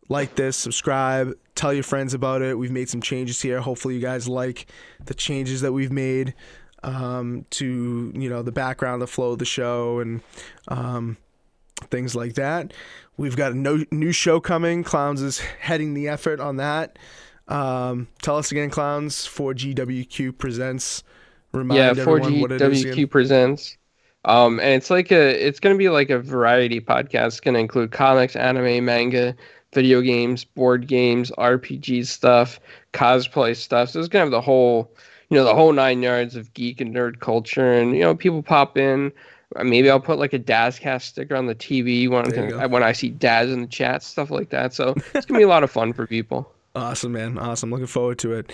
like this, subscribe, tell your friends about it. We've made some changes here. Hopefully you guys like the changes that we've made to, the background, the flow of the show, and things like that. We've got a new show coming. Clowns is heading the effort on that. Tell us again, Clowns. 4GwQ presents. Remind everyone what it is again. 4GwQ presents. And it's going to be like a variety podcast. It's going to include comics, anime, manga, video games, board games, RPG stuff, cosplay stuff. So it's going to have the whole 9 yards of geek and nerd culture. And, people pop in. Maybe I'll put like a Dazcast sticker on the TV when I see Daz in the chat, stuff like that. So it's going to be a lot of fun for people. Awesome, man. Awesome. Looking forward to it.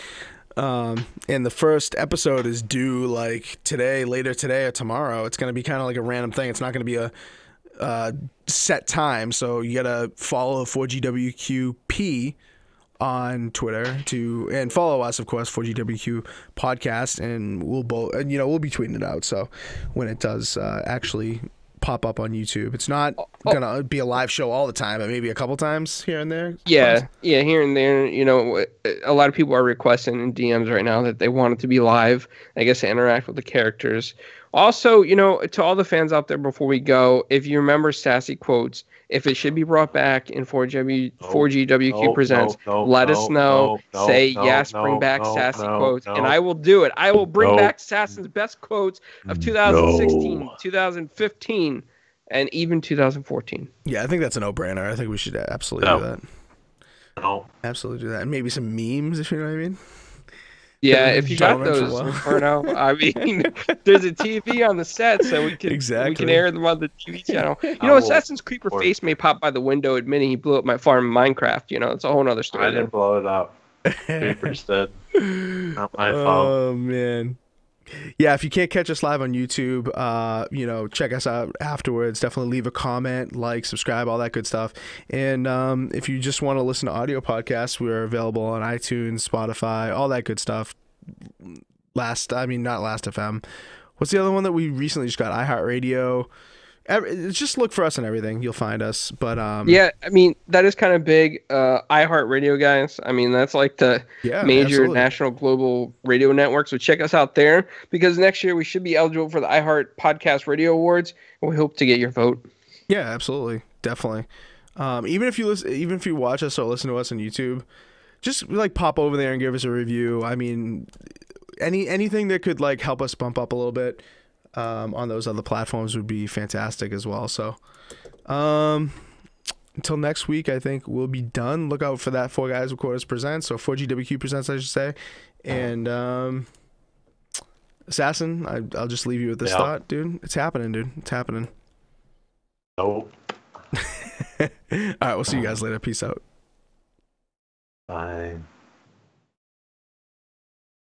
And the first episode is due like later today or tomorrow. It's going to be kind of like a random thing. It's not going to be a set time. So you got to follow 4GwQP on Twitter and follow us, of course, 4GwQ Podcast, and we'll be tweeting it out. So when it does actually pop up on YouTube, it's not gonna be a live show all the time, but maybe a couple times here and there. Yeah, here and there. A lot of people are requesting in DMs right now that they want it to be live, I guess, to interact with the characters. Also, to all the fans out there, before we go, if you remember Sassy Quotes, if it should be brought back in 4GwQ Presents, let us know. Say yes, bring back Sassy Quotes, and I will do it. I will bring back Sasson's best quotes of 2016, 2015, and even 2014. Yeah, I think that's a no-brainer. I think we should absolutely do that. No. Absolutely do that. And maybe some memes, if you know what I mean. Yeah, if you got those, Inferno. I mean, there's a TV on the set, so we can air them on the TV channel. Assassin's Creeper face may pop by the window admitting he blew up my farm in Minecraft. It's a whole other story. I didn't blow it up. Creepers did. Not my fault. Oh, man. Yeah, if you can't catch us live on YouTube, check us out afterwards. Definitely leave a comment, like, subscribe, all that good stuff. And if you just want to listen to audio podcasts, we're available on iTunes, Spotify, all that good stuff. Not Last FM. What's the other one that we recently just got? iHeartRadio. Just look for us and everything. You'll find us. But yeah, that is kind of big. iHeartRadio, guys. That's like the major national global radio network. So check us out there, because next year we should be eligible for the iHeart Podcast Radio Awards. And we hope to get your vote. Yeah, absolutely, definitely. Even if you watch us or listen to us on YouTube, just like pop over there and give us a review. Anything that could like help us bump up a little bit on those other platforms would be fantastic as well. So until next week, I think we'll be done. Look out for that 4GwQPodcast presents, so 4GwQ presents, I should say. And Assassin, I'll just leave you with this thought, dude. It's happening, dude. It's happening. Nope. All right, we'll see you guys later. Peace out. Bye.